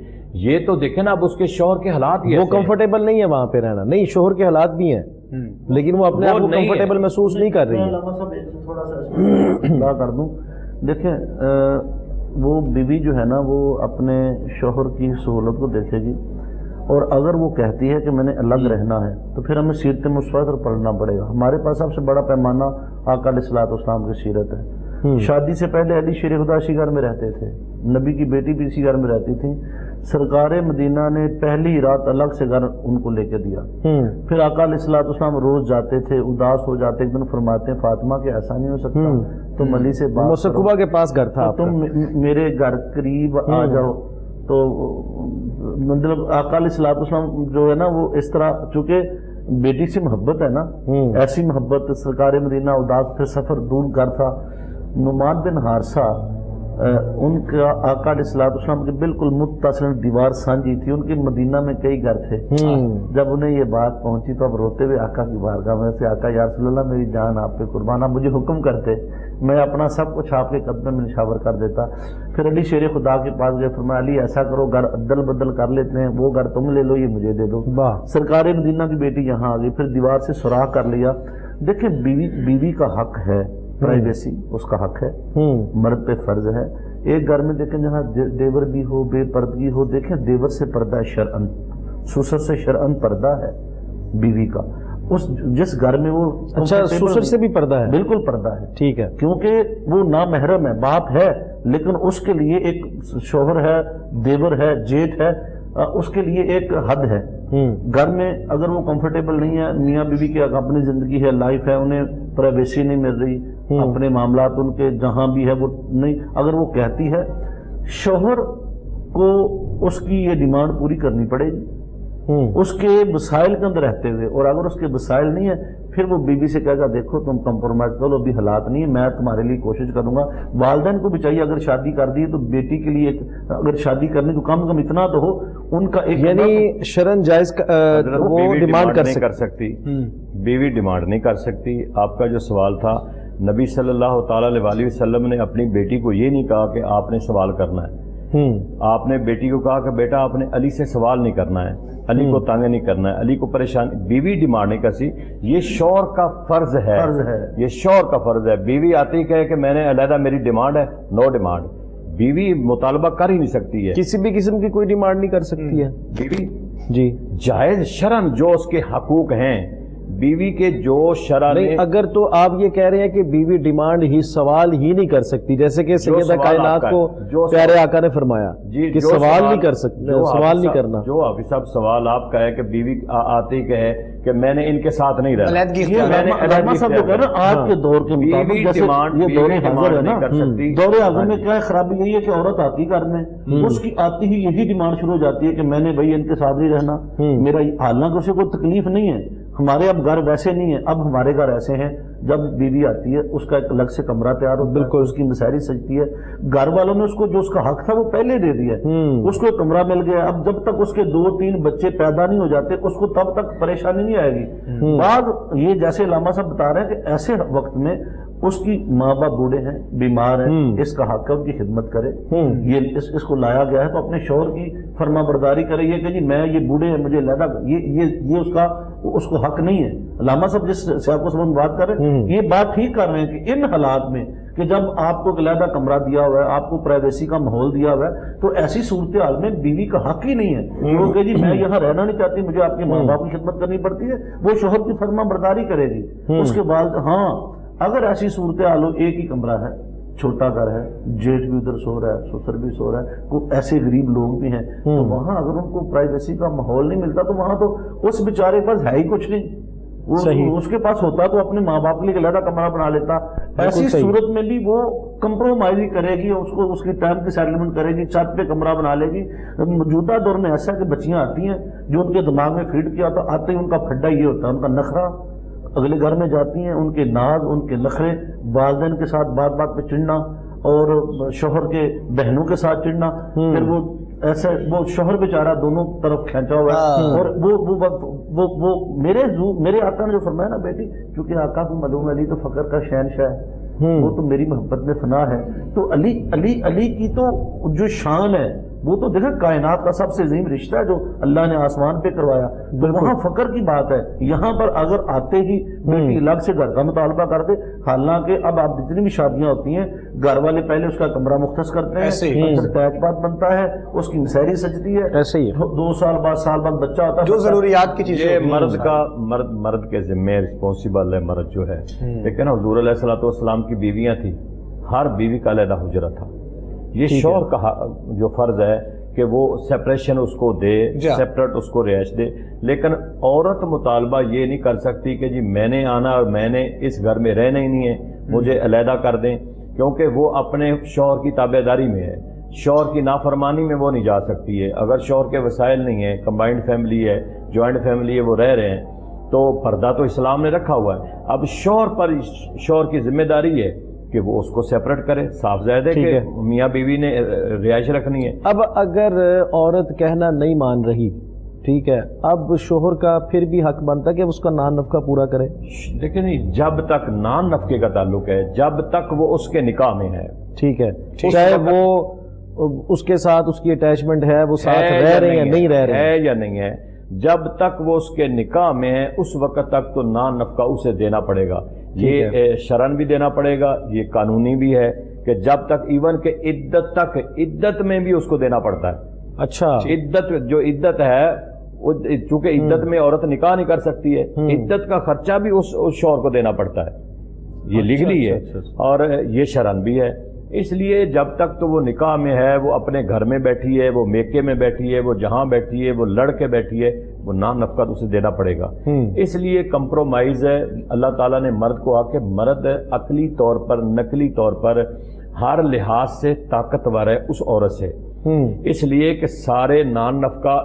یہ تو دیکھیں نا اب اس کے شوہر کے حالات یہ وہ کمفرٹیبل نہیں ہے وہاں پہ رہنا، نہیں شوہر کے حالات بھی ہیں لیکن وہ اپنے آپ کو کمفرٹیبل محسوس نہیں کر رہی ہے۔ تھوڑا سا کر دوں، دیکھیں وہ بیوی جو ہے نا وہ اپنے شوہر کی سہولت کو دیکھے گی، اور اگر وہ کہتی ہے کہ میں نے الگ رہنا ہے تو پھر ہمیں سیرت مصطفیٰ پر پڑھنا پڑے گا۔ ہمارے پاس سب سے بڑا پیمانہ آقا علیہ الصلوۃ والسلام کی سیرت ہے۔ شادی سے پہلے علی شیر خدا اسی گھر میں رہتے تھے، نبی کی بیٹی بھی اسی گھر میں رہتی تھی، سرکار مدینہ نے پہلی رات الگ سے گھر ان کو لے کے دیا، پھر آقا علیہ الصلوۃ والسلام روز جاتے تھے، اداس ہو جاتے، ایک دن فرماتے ہیں فاطمہ کہ ایسا نہیں ہو سکتا، تم علی سے بات مسکوبہ کے پاس گھر تھا، تم میرے گھر قریب آ جاؤ، تو مطلب آقا علیہ الصلوۃ والسلام جو ہے نا وہ اس طرح، چونکہ بیٹی سے محبت ہے نا، ایسی محبت، سرکار مدینہ اداس، پھر سفر دور گھر تھا، نعمان بن حارثہ ان کا آقا علیہ الصلوۃ والسلام کے بالکل متصل دیوار سانجھی تھی، ان کے مدینہ میں کئی گھر تھے، جب انہیں یہ بات پہنچی تو اب روتے ہوئے آقا کی بارگاہ میں سے، آقا یا رسول اللہ میری جان آپ پہ قربان، آپ مجھے حکم کرتے، میں اپنا سب کچھ آپ کے قدم میں نشاور کر دیتا۔ پھر علی شیر خدا کے پاس گئے، فرمایا علی ایسا کرو گھر عدل بدل کر لیتے ہیں، وہ گھر تم لے لو یہ مجھے دے دو۔ سرکار مدینہ کی بیٹی یہاں آ گئی، پھر دیوار سے سوراخ کر لیا۔ دیکھیں بیوی کا حق ہے، پرائیویسی اس کا حق ہے، مرد پہ فرض ہے۔ ایک گھر میں دیکھیں جہاں دیور بھی ہو، بے پردگی ہو، دیکھیں دیور سے پردہ ہے شرعن، سسر سے شرعن پردہ ہے بیوی کا، اس جس گھر میں وہ، اچھا سسر سے بھی پردہ ہے؟ بالکل پردہ ہے، ٹھیک ہے، کیونکہ وہ نامحرم ہے، باپ ہے لیکن اس کے لیے ایک شوہر ہے، دیور ہے، جیٹھ ہے، اس کے لیے ایک حد ہے۔ گھر میں اگر وہ کمفرٹیبل نہیں ہے، میاں بیوی کی اپنی زندگی ہے، لائف ہے، انہیں پرائیویسی نہیں مل رہی، اپنے معاملات ان کے جہاں بھی ہے وہ نہیں، اگر وہ کہتی ہے، شوہر کو اس کی یہ ڈیمانڈ پوری کرنی پڑے گی اس کے وسائل کے اندر رہتے ہوئے، اور اگر اس کے وسائل نہیں ہے پھر وہ بیوی سے کہے گا دیکھو تم کمپرومائز کرو، ابھی حالات نہیں ہے، میں تمہارے لیے کوشش کروں گا۔ والدین کو بھی چاہیے اگر شادی کر دی ہے تو بیٹی کے لیے اگر شادی کرنی تو کم از کم اتنا تو ہو ان کا ایک، یعنی شرعن جائز وہ ڈیمانڈ کر سکتی، بیوی ڈیمانڈ نہیں کر سکتی۔ آپ کا جو سوال تھا، نبی صلی اللہ تعالیٰ علیہ وسلم نے اپنی بیٹی کو یہ نہیں کہا کہ آپ نے سوال کرنا ہے، آپ نے بیٹی کو کہا کہ بیٹا آپ نے علی سے سوال نہیں کرنا ہے، علی کو تنگ نہیں کرنا ہے، علی کو پریشان، بیوی ڈیمانڈ نہیں کرتی، یہ شوہر کا فرض ہے، یہ شوہر کا فرض ہے۔ بیوی آتی ہی کہے کہ میں نے علیحدہ میری ڈیمانڈ ہے، نو ڈیمانڈ، بیوی مطالبہ کر ہی نہیں سکتی ہے، کسی بھی قسم کی کوئی ڈیمانڈ نہیں کر سکتی ہے بیوی جی۔ جائز شرعن جو اس کے حقوق ہیں، بیوی کے جو شرع نے، نہیں اگر تو آپ یہ کہہ رہے ہیں کہ بیوی ڈیمانڈ ہی سوال ہی نہیں کر سکتی، جیسے کہ سیدہ کائنات کو پیارے آقا نے فرمایا کہ سوال نہیں کر سکتے، سوال نہیں کرنا۔ جو حافظ صاحب سوال آپ کا ہے کہ بیوی آتے ہی کہے کہ میں نے ان کے ساتھ نہیں رہنا، علامہ صاحب جو کہہ رہے ہیں آج کے دور کے مطابق، جیسے یہ دور حاضر ہے نا، دور حاضر میں کیا خرابی یہی ہے کہ عورت آتی گھر میں، اس کی آتی ہی یہی ڈیمانڈ شروع ہو جاتی ہے کہ میں نے بھائی ان کے ساتھ نہیں رہنا، میرا حالانکہ اسے کوئی تکلیف نہیں ہے، ہمارے اب گھر ویسے نہیں ہے، اب ہمارے گھر ایسے ہیں، جب بیوی آتی ہے اس کا ایک الگ سے کمرہ تیار ہوتا ہے، بالکل اس کی مسحری سجتی ہے، گھر والوں نے اس کو جو اس کا حق تھا وہ پہلے دے دیا ہے، اس کو ایک کمرہ مل گیا، اب جب تک اس کے 2-3 بچے پیدا نہیں ہو جاتے اس کو تب تک پریشانی نہیں آئے گی۔ بعض یہ جیسے علامہ صاحب بتا رہے ہیں کہ ایسے وقت میں اس کی ماں باپ بوڑھے ہیں، بیمار ہیں، اس کا حق ہے ان کی خدمت کرے، یہ اس کو لایا گیا ہے تو اپنے شوہر کی فرما برداری کرے، یہ کہ جی میں یہ بوڑھے ہیں مجھے علیحدہ، یہ اس کو حق نہیں ہے۔ علامہ صاحب جس سیاق و سبب بات کر رہے ہیں یہ بات ٹھیک کر رہے ہیں کہ ان حالات میں کہ جب آپ کو علیحدہ کمرہ دیا ہوا ہے، آپ کو پرائیویسی کا ماحول دیا ہوا ہے، تو ایسی صورتحال میں بیوی کا حق ہی نہیں ہے وہ کہ جی میں یہاں رہنا نہیں چاہتی، مجھے آپ کے ماں باپ کی خدمت کرنی پڑتی ہے، وہ شوہر کی فرما برداری کرے گی اس کے بعد۔ ہاں اگر ایسی صورتحال ہو، ایک ہی کمرہ ہے، چھوٹا گھر ہے، جیٹھ بھی ادھر سو رہا ہے، سسر بھی سو رہا ہے، کوئی ایسے غریب لوگ بھی ہیں، تو وہاں اگر ان کو پرائیویسی کا ماحول نہیں ملتا تو وہاں تو اس بیچارے پاس ہے ہی کچھ نہیں، اس کے پاس ہوتا تو اپنے ماں باپ کے لیے علیحدہ کمرہ بنا لیتا۔ ایسی صورت میں بھی وہ کمپرومائز ہی کرے گی، اس کی ٹائم کی سیٹلمنٹ کرے گی، چھت پہ کمرہ بنا لے گی۔ موجودہ دور میں ایسا ہے کہ بچیاں آتی ہیں جو ان کے دماغ میں فیڈ کیا ہوتا، آتے ہی ان کا پھڈا یہ ہوتا ہے، ان کا نخرہ، اگلے گھر میں جاتی ہیں ان کے ناز، ان کے نخرے، والدین کے ساتھ بات بات پہ چڑھنا اور شوہر کے بہنوں کے ساتھ چڑھنا، پھر وہ ایسے وہ شوہر بیچارہ دونوں طرف کھینچا ہوا ہے، اور وہ میرے آقا نے جو فرمایا نا بیٹی، کیونکہ آقا کو معلوم علی تو فقر کا شہنشاہ ہے، وہ تو میری محبت میں فنا ہے، تو علی کی تو جو شان ہے وہ تو دیکھیں کائنات کا سب سے عظیم رشتہ ہے جو اللہ نے آسمان پہ کروایا، وہاں فقر کی بات ہے۔ یہاں پر اگر آتے ہی بیٹی الگ سے گھر کا مطالبہ کرتے، حالانکہ اب آپ جتنی بھی شادیاں ہوتی ہیں گھر والے پہلے اس کا کمرہ مختص کرتے ہیں، اٹیچ بات بنتا ہے، اس کی مسحری سجتی ہے، 2 سال بعد بچہ ہوتا ہے، جو ضروریات کی چیزیں مرد کے ذمہ رسپانسیبل ہے مرد جو ہے، لیکن حضور علیہ الصلوۃ والسلام کی بیویاں تھیں، ہر بیوی کا علیحدہ حجرہ تھا، یہ شوہر کا جو فرض ہے کہ وہ سیپریشن اس کو دے، سیپریٹ اس کو رہائش دے، لیکن عورت مطالبہ یہ نہیں کر سکتی کہ جی میں نے آنا اور میں نے اس گھر میں رہنا ہی نہیں ہے، مجھے علیحدہ کر دیں، کیونکہ وہ اپنے شوہر کی تابع داری میں ہے، شوہر کی نافرمانی میں وہ نہیں جا سکتی ہے۔ اگر شوہر کے وسائل نہیں ہیں، کمبائنڈ فیملی ہے، جوائنٹ فیملی ہے، وہ رہ رہے ہیں، تو پردہ تو اسلام نے رکھا ہوا ہے، اب شوہر کی ذمہ داری ہے کہ وہ اس کو سیپریٹ کرے، صاف ظاہر ہے کہ میاں بیوی نے رہائش رکھنی ہے۔ اب اگر عورت کہنا نہیں مان رہی، ٹھیک ہے، اب شوہر کا پھر بھی حق بنتا ہے کہ اس کا نان نفقہ پورا کرے؟ لیکن جب تک نان نفقے کا تعلق ہے، جب تک وہ اس کے نکاح میں ہے، ٹھیک ہے، چاہے وہ اس کے ساتھ اس کی اٹیچمنٹ ہے، وہ ساتھ رہ رہے ہیں نہیں رہ رہے ہیں یا نہیں ہے، جب تک وہ اس کے نکاح میں ہے اس وقت تک تو نان نفقہ اسے دینا پڑے گا، یہ شرعن بھی دینا پڑے گا، یہ قانونی بھی ہے کہ جب تک ایون کہ عدت میں بھی اس کو دینا پڑتا ہے۔ اچھا، عدت ہے، چونکہ عدت میں عورت نکاح نہیں کر سکتی ہے، عدت کا خرچہ بھی اس شوہر کو دینا پڑتا ہے، یہ لیگلی ہے اور یہ شرعن بھی ہے۔ اس لیے جب تک تو وہ نکاح میں ہے، وہ اپنے گھر میں بیٹھی ہے، وہ میکے میں بیٹھی ہے، وہ جہاں بیٹھی ہے، وہ لڑ کے بیٹھی ہے، وہ نان نفقہ اسے دینا پڑے گا۔ اس لیے کمپرومائز ہے، اللہ تعالیٰ نے مرد کو آ کے مرد عقلی طور پر، نقلی طور پر ہر لحاظ سے طاقتور ہے اس عورت سے، اس لیے کہ سارے نان نفقہ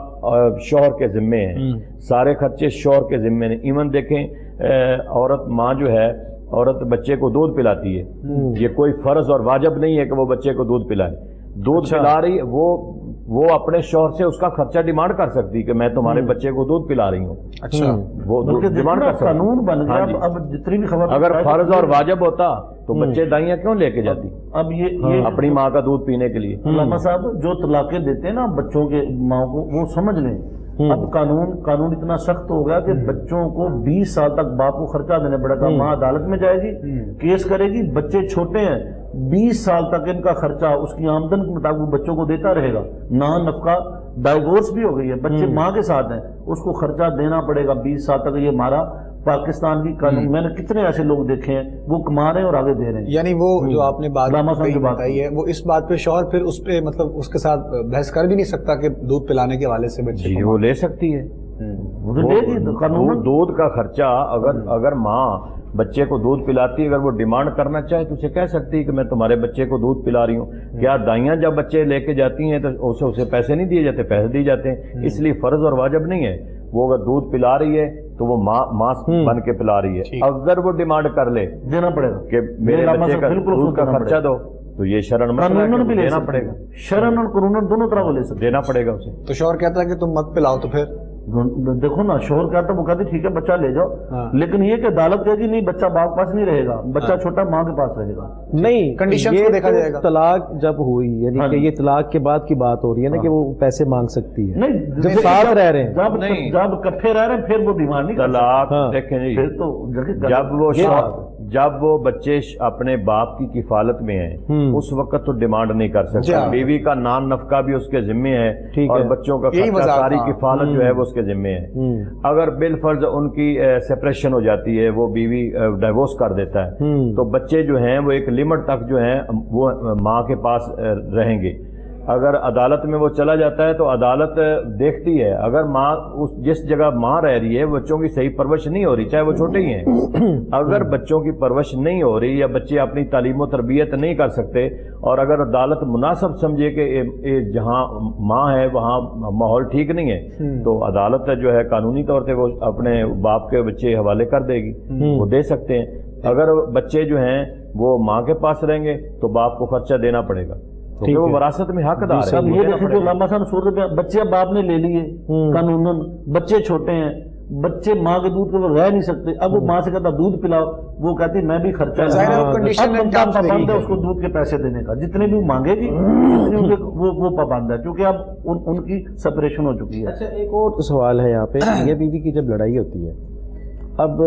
شوہر کے ذمے ہیں، سارے خرچے شوہر کے ذمے ہیں۔ ایون دیکھیں عورت ماں جو ہے، عورت بچے کو دودھ پلاتی ہے، یہ کوئی فرض اور واجب نہیں ہے کہ وہ بچے کو دودھ پلائے، دودھ پلا رہی ہے، وہ اپنے شوہر سے اس کا خرچہ ڈیمانڈ کر سکتی کہ میں تمہارے بچے کو دودھ پلا رہی ہوں، اچھا وہ ڈیمانڈ کر سکتی۔ قانون بن گیا، اب جتنی بھی خبر اگر فرض اور واجب ہوتا تو بچے دائیاں کیوں لے کے جاتی اب یہ اپنی ماں کا دودھ پینے کے لیے؟ علامہ صاحب جو طلاقیں دیتے ہیں نا بچوں کے ماں کو، وہ سمجھ لیں اب قانون اتنا سخت ہو گیا کہ بچوں کو 20 سال تک باپ کو خرچہ دینا پڑے گا. ماں عدالت میں جائے گی، کیس کرے گی، بچے چھوٹے ہیں 20 سال تک ان کا خرچہ اس کی آمدن کے مطابق بچوں کو دیتا رہے گا. نہ نفقہ، ڈائیورس بھی ہو گئی ہے، بچے ماں کے ساتھ ہیں، اس کو خرچہ دینا پڑے گا 20 سال تک. یہ ہمارا پاکستان کی قانون، میں نے کتنے ایسے لوگ دیکھے ہیں وہ کما رہے ہیں اور آگے دے رہے ہیں. یعنی وہ جو آپ نے بات بتائی ہے وہ اس بات پہ شوہر پھر اس پہ مطلب اس کے ساتھ بحث کر بھی نہیں سکتا کہ دودھ پلانے کے حوالے سے بچے جی وہ لے سکتی ہے. وہ تو لے گی قانون. دودھ کا خرچہ اگر ماں بچے کو دودھ پلاتی ہے، اگر وہ ڈیمانڈ کرنا چاہے تو اسے کہہ سکتی ہے کہ میں تمہارے بچے کو دودھ پلا رہی ہوں. کیا دائیاں جب بچے لے کے جاتی ہیں تو اسے پیسے نہیں دیے جاتے؟ پیسے دیے جاتے ہیں. اس لیے فرض اور واجب نہیں ہے. وہ اگر دودھ پلا رہی ہے تو وہ ماں بن کے پلا رہی ہے. اگر وہ ڈیمانڈ کر لے دینا پڑے گا کہ میرے بچے کا دودھ کا خرچہ دو، تو یہ شرعن مسئلہ ہے کہ دینا پڑے گا. شرعن اور قانون دونوں طرح وہ لے سکتے، دینا پڑے گا اسے. تو شوہر کہتا ہے کہ تم مت پلاؤ، تو پھر دیکھو نا شوہر کہتا ہے، وہ کہتے ٹھیک ہے بچہ لے جاؤ، لیکن یہ کہ عدالت کہے گی نہیں بچہ باپ پاس نہیں رہے گا، بچہ چھوٹا ماں کے پاس رہے گا. نہیں، کنڈیشن کو دیکھا جائے گا. طلاق جب ہوئی یعنی کہ یہ طلاق کے بعد کی بات ہو رہی ہے نا کہ وہ پیسے مانگ سکتی ہے. نہیں جب ساتھ رہ رہے ہیں، جب اکٹھے رہ رہے ہیں پھر وہ ڈیمانڈ نہیں. طلاق دیکھیں جی، پھر تو جب وہ بچے اپنے باپ کی کفالت میں ہیں اس وقت تو ڈیمانڈ نہیں کر سکتے. بیوی کا نان نفقہ بھی اس کے ذمے ہے اور بچوں کا خرچہ ساری کفالت جو ہے وہ اس کے ذمے ہے. اگر بالفرض ان کی سپریشن ہو جاتی ہے، وہ بیوی ڈائیورس کر دیتا ہے، تو بچے جو ہیں وہ ایک لمٹ تک جو ہیں وہ ماں کے پاس رہیں گے. اگر عدالت میں وہ چلا جاتا ہے تو عدالت دیکھتی ہے، اگر ماں جس جگہ ماں رہ رہی ہے بچوں کی صحیح پرورش نہیں ہو رہی، چاہے وہ چھوٹے ہی ہیں، اگر بچوں کی پرورش نہیں ہو رہی یا بچے اپنی تعلیم و تربیت نہیں کر سکتے، اور اگر عدالت مناسب سمجھے کہ جہاں ماں ہے وہاں ماحول ٹھیک نہیں ہے، تو عدالت جو ہے قانونی طور پہ وہ اپنے باپ کے بچے حوالے کر دے گی، وہ دے سکتے ہیں. اگر بچے جو ہیں وہ ماں کے پاس رہیں گے تو باپ کو خرچہ دینا پڑے گا، کیونکہ وہ وراثت میں حقدار ہے. اب یہ دیکھیں جو علامہ صاحب صورت میں بچے اب باپ نے لے لیے قانوناً، بچے چھوٹے ہیں، بچے ماں کے دودھ کے وہ رہ نہیں سکتے. اب وہ ماں سے کہتا دودھ پلاؤ، وہ کہتی میں بھی خرچہ پابند ہے اس کو دودھ کے پیسے دینے کا، جتنے بھی مانگے گی وہ پابند ہے، کیونکہ اب ان کی سپریشن ہو چکی ہے. اچھا ایک اور سوال ہے یہاں پہ، یہ بیوی کی جب لڑائی ہوتی ہے، اب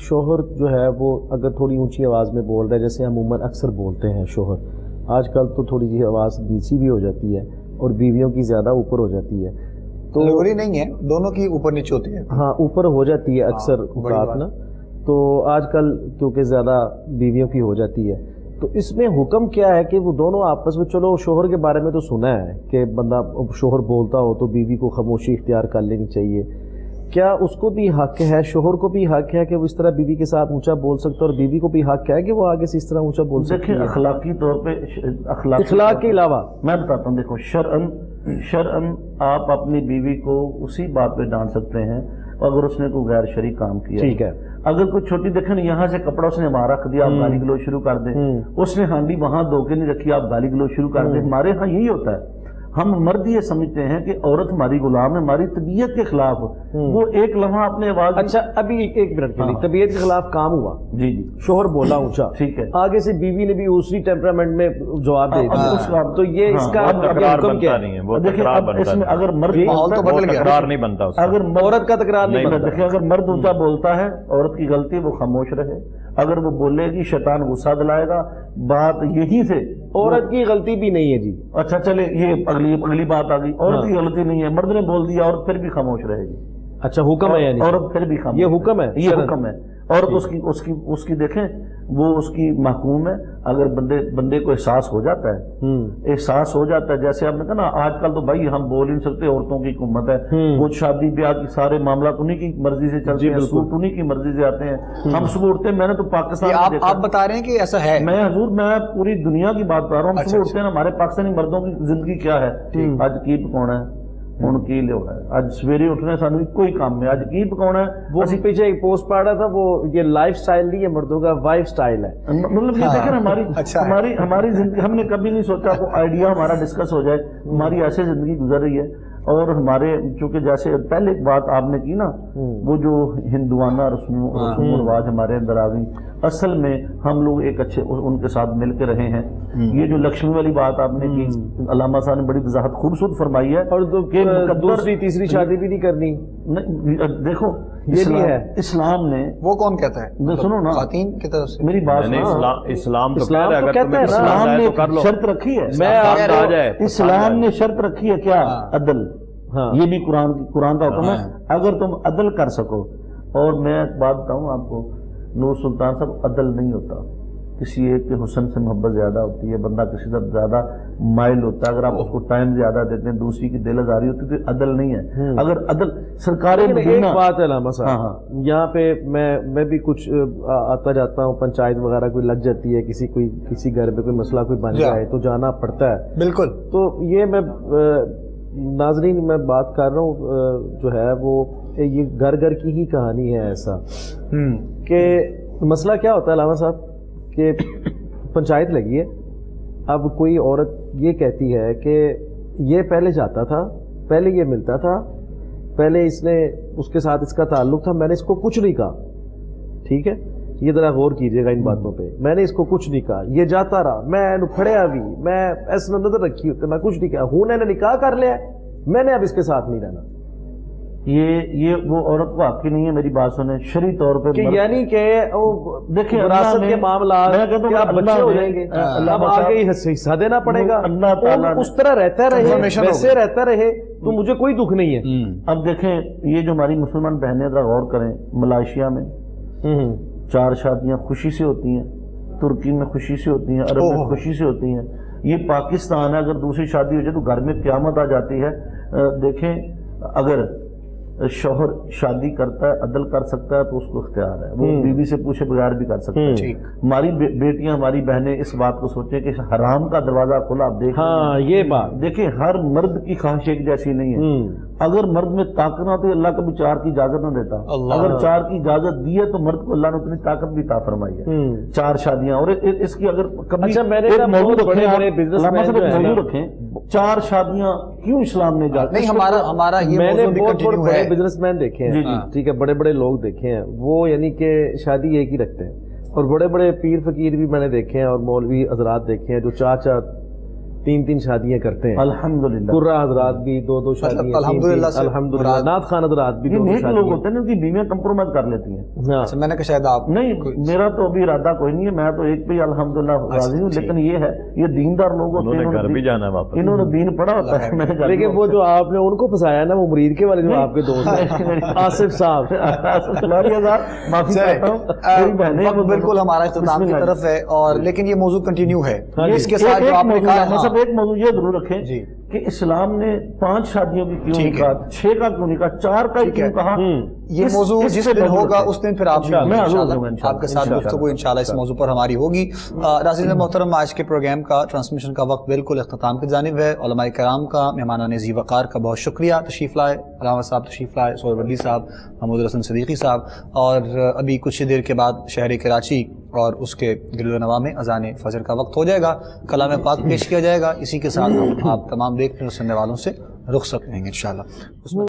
شوہر جو ہے وہ اگر تھوڑی اونچی آواز میں بول رہا ہے، جیسے عموماً اکثر بولتے ہیں شوہر، آج کل تو تھوڑی سی آواز نیچی بھی ہو جاتی ہے اور بیویوں کی زیادہ اوپر ہو جاتی ہے، تو ضروری نہیں ہے دونوں کی اوپر نیچے ہوتی ہے. ہاں اوپر ہو جاتی ہے اکثر اوقات نا، تو آج کل کیونکہ زیادہ بیویوں کی ہو جاتی ہے، تو اس میں حکم کیا ہے کہ وہ دونوں آپس میں، چلو شوہر کے بارے میں تو سنا ہے کہ بندہ شوہر بولتا ہو تو بیوی کو خاموشی اختیار کر لینی چاہیے، کیا اس کو بھی حق ہے، شوہر کو بھی حق ہے کہ وہ اس طرح بیوی کے ساتھ اونچا بول سکتا ہے، اور بیوی کو بھی حق ہے کہ وہ آگے سے اس طرح اونچا بول سکتی ہے؟ دیکھیں اخلاقی طور پہ، اخلاق کے علاوہ میں بتاتا ہوں، دیکھو شرعن آپ اپنی بیوی کو اسی بات پہ ڈانٹ سکتے ہیں اگر اس نے کوئی غیر شرعی کام کیا. ٹھیک ہے، اگر کوئی چھوٹی دیکھیں یہاں سے کپڑا اس نے وہاں رکھ دیا، آپ گالی گلوچ شروع کر دیں، اس نے ہانڈی وہاں دھو کے نہیں رکھی، آپ گالی گلوچ شروع کر دیں. ہمارے ہاں یہی ہوتا ہے، ہم مرد یہ سمجھتے ہیں کہ عورت ہماری غلام ہے، ہماری طبیعت کے خلاف وہ ایک لمحہ اپنے آواز. اچھا ابھی ایک منٹ کے لیے، طبیعت کے خلاف کام ہوا، جی شوہر بولا اونچا، ٹھیک ہے، آگے سے بیوی نے بھی اسی ٹیمپرامنٹ میں جواب دے دیا، تو یہ اس کا حکم کیا ہے؟ اس میں اگر مرد تکرار نہیں بنتا، اگر عورت کا تکرار نہیں بنتا. دیکھیں اگر مرد اونچا بولتا ہے، عورت کی غلطی وہ خاموش رہے، اگر وہ بولے گی شیطان غصہ دلائے گا. بات یہی سے عورت کی غلطی بھی نہیں ہے جی. اچھا چلے یہ اگلی بات آ گئی، عورت کی غلطی نہیں ہے، مرد نے بول دیا عورت پھر بھی خاموش رہے گی. اچھا حکم ہے، یعنی عورت پھر بھی خاموش، یہ حکم ہے، یہ حکم ہے. عورت اس کی دیکھیں وہ اس کی محکوم ہے. اگر بندے کو احساس ہو جاتا ہے، جیسے آپ نے کہا نا آج کل تو بھائی ہم بول نہیں سکتے، عورتوں کی حکومت ہے، وہ شادی بیاہ کی سارے معاملات انہی کی مرضی سے چلتے ہیں، سوٹ انہی کی مرضی سے آتے ہیں. ہم صبح اٹھتے ہیں، میں نے تو پاکستان آپ بتا رہے ہیں کہ ایسا ہے؟ میں پوری دنیا کی بات کر رہا ہوں. ہم صبح اٹھتے ہیں، ہمارے پاکستانی مردوں کی زندگی کیا ہے، آج کی پکانا ہے، ہوں کی لے ہوا ہے، اج سویرے اٹھنے سانو کوئی کام نہیں، اج کی پکانا ہے. وہ پیچھے ایک پوسٹ پڑھ رہا تھا، وہ یہ لائف سٹائل نہیں ہے مردوں کا، وائف سٹائل ہے. مطلب یہ دیکھیں ہماری زندگی، ہم نے کبھی نہیں سوچا کوئی آئیڈیا ہمارا ڈسکس ہو جائے، ہماری ایسے زندگی گزر رہی ہے. اور ہمارے چونکہ جیسے پہلے ایک بات آپ نے کی نا، وہ جو ہندوانہ رسوم و رواج ہمارے اندر آ گئی، اصل میں ہم لوگ ایک اچھے ان کے ساتھ مل کے رہے ہیں۔ یہ جو لکشمی والی بات آپ نے کی، علامہ صاحب نے بڑی وضاحت خوبصورت فرمائی ہے، اور دوسری تیسری شادی بھی نہیں کرنی، دیکھو یہ بھی ہے اسلام نے، وہ کون کہتا ہے؟ سنو نا خواتین کی طرف سے میری بات یعنی سنو، اسلام تو اسلام کہہ رہا ہے تو اگر تمہیں کہتا ہے نا، اسلام نے تو کر لو، شرط رکھی ہے، میں پسند آ جائے، اسلام نے شرط رکھی ہے کیا؟ عدل۔ ہاں یہ بھی قرآن کا حکم ہے، اگر تم عدل کر سکو۔ اور میں ایک بات بتاؤں آپ کو، نور سلطان صاحب، عدل نہیں ہوتا، کسی ایک کے حسن سے محبت زیادہ ہوتی ہے، بندہ کسی طرف زیادہ مائل ہوتا ہے، اگر آپ اس کو ٹائم زیادہ دیتے ہیں، دوسری کی دل آزاری ہوتی ہے تو عدل نہیں ہے۔ اگر عدل سرکار لیکن ایک مدینہ، بات ہے علامہ صاحب، ہاں یہاں پہ میں بھی کچھ آتا جاتا ہوں، پنچایت وغیرہ کوئی لگ جاتی ہے، کسی گھر پہ کوئی مسئلہ کوئی بن جائے تو جانا پڑتا ہے، بالکل۔ تو یہ میں ناظرین میں بات کر رہا ہوں جو ہے وہ یہ گھر گھر کی ہی کہانی ہے، ایسا کہ مسئلہ کیا ہوتا ہے علامہ صاحب کہ پنچایت لگی ہے، اب کوئی عورت یہ کہتی ہے کہ یہ پہلے جاتا تھا، پہلے یہ ملتا تھا، پہلے اس کے ساتھ اس کا تعلق تھا، میں نے اس کو کچھ نہیں کہا، ٹھیک ہے، یہ ذرا غور کیجئے گا ان باتوں پہ، میں نے اس کو کچھ نہیں کہا، یہ جاتا رہا، میں پھڑیا بھی، میں ایسا نظر رکھی ہوتے، میں کچھ نہیں کہا، ہوں نے نکاح کر لیا، میں نے اب اس کے ساتھ نہیں رہنا۔ یہ وہ عورت کو حق ہی نہیں ہے، میری بات سنیں، شرعی طور پہ کہ یعنی کہ دیکھیں وراثت کے معاملات کہ آپ بچے ہو جائیں گے، اب آگے ہی حصہ دینا پڑے گا، اللہ تعالیٰ اس طرح رہتا رہے، ویسے رہتا رہے تو مجھے کوئی دکھ نہیں ہے۔ اب دیکھیں یہ جو ہماری مسلمان بہنیں ذرا غور کریں، ملائیشیا میں 4 شادیاں خوشی سے ہوتی ہیں، ترکی میں خوشی سے ہوتی ہیں، عرب میں خوشی سے ہوتی ہیں، یہ پاکستان ہے، اگر دوسری شادی ہو جائے تو گھر میں قیامت آ جاتی ہے۔ دیکھیں اگر شوہر شادی کرتا ہے، عدل کر سکتا ہے تو اس کو اختیار ہے، وہ بیوی سے پوچھے بغیر بھی کر سکتا ہے۔ ہماری بیٹیاں، ہماری بہنیں اس بات کو سوچیں کہ حرام کا دروازہ کھلا، آپ دیکھ ہاں یہ بات دیکھیں، ہر مرد کی خواہش ایک جیسی نہیں ہے، اگر مرد میں طاقت نہ تو اللہ کبھی 4 کی اجازت نہ دیتا، اگر 4 کی اجازت دی ہے تو مرد کو اللہ نے اتنی طاقت بھی عطا فرمائی ہے۔ 4 شادیاں، اور اس کی اگر کبھی اچھا میں نے ایک موضوع رکھیں، 4 شادیاں کیوں اسلام نے نہیں، ہمارا یہ میں نے موضوع بہت کنٹینیو بڑے ہے۔ بزنس مین دیکھے ہیں، ٹھیک ہے، بڑے بڑے لوگ دیکھے ہیں، وہ یعنی کہ شادی ایک ہی رکھتے ہیں، اور بڑے بڑے پیر فقیر بھی میں نے دیکھے ہیں، اور مولوی حضرات دیکھے ہیں جو 4 3 شادیاں کرتے ہیں، الحمدللہ، قرہ حضرات بھی 2 شادیاں، الحمدللہ، نعت خوان حضرات بھی 2 نیک لوگ شادیاں ہوتے ہیں ان کی بیویاں کمپرومائز کر لیتی ہیں۔ ہاں میں نے کہا شاید آپ نہیں، میرا تو ابھی ارادہ کوئی نہیں ہے، میں تو ایک پہ ہی الحمدللہ راضی ہوں، لیکن یہ ہے یہ دیندار لوگ ہوتے ہیں، گھر بھی جانا ہے واپس، انہوں نے دین پڑھا ہوتا ہے، میں نے لیکن وہ جو آپ نے ان کو پھنسایا نا، وہ مرید کے والے جو آپ کے دوست ہیں، آصف صاحب، معافی چاہتا ہوں، میری بہنیں وقت بالکل ہمارا اختتام کی طرف ہے، اور لیکن یہ موضوع کنٹینیو ہے، اس کے ساتھ جو آپ نے کہا، مطلب ایک موضوع یہ ضرور رکھیں کہ اسلام نے 5 شادیوں کی کیوں نہیں کہا، 6 کا کیوں نہیں کہا، 4 کا کیوں کہا، یہ موضوع جس دن ہوگا اس دن پھر آپ انشاءاللہ آپ کے ساتھ گفتگو انشاءاللہ اس موضوع پر ہماری ہوگی۔ ناظرین محترم، آج کے پروگرام کا ٹرانسمیشن کا وقت بالکل اختتام کی جانب ہے۔ علماء کرام کا، مہمانان ذی وقار کا بہت شکریہ، تشریف لائے، علامہ صاحب تشریف لائے، سہیل وردی صاحب، محمود الحسن صدیقی صاحب، اور ابھی کچھ دیر کے بعد شہر کراچی اور اس کے گرد و نواح میں اذان فجر کا وقت ہو جائے گا، کلام پاک پیش کیا جائے گا، اسی کے ساتھ ہم آپ تمام دیکھنے اور سننے والوں سے رخصت لیں گے انشاءاللہ۔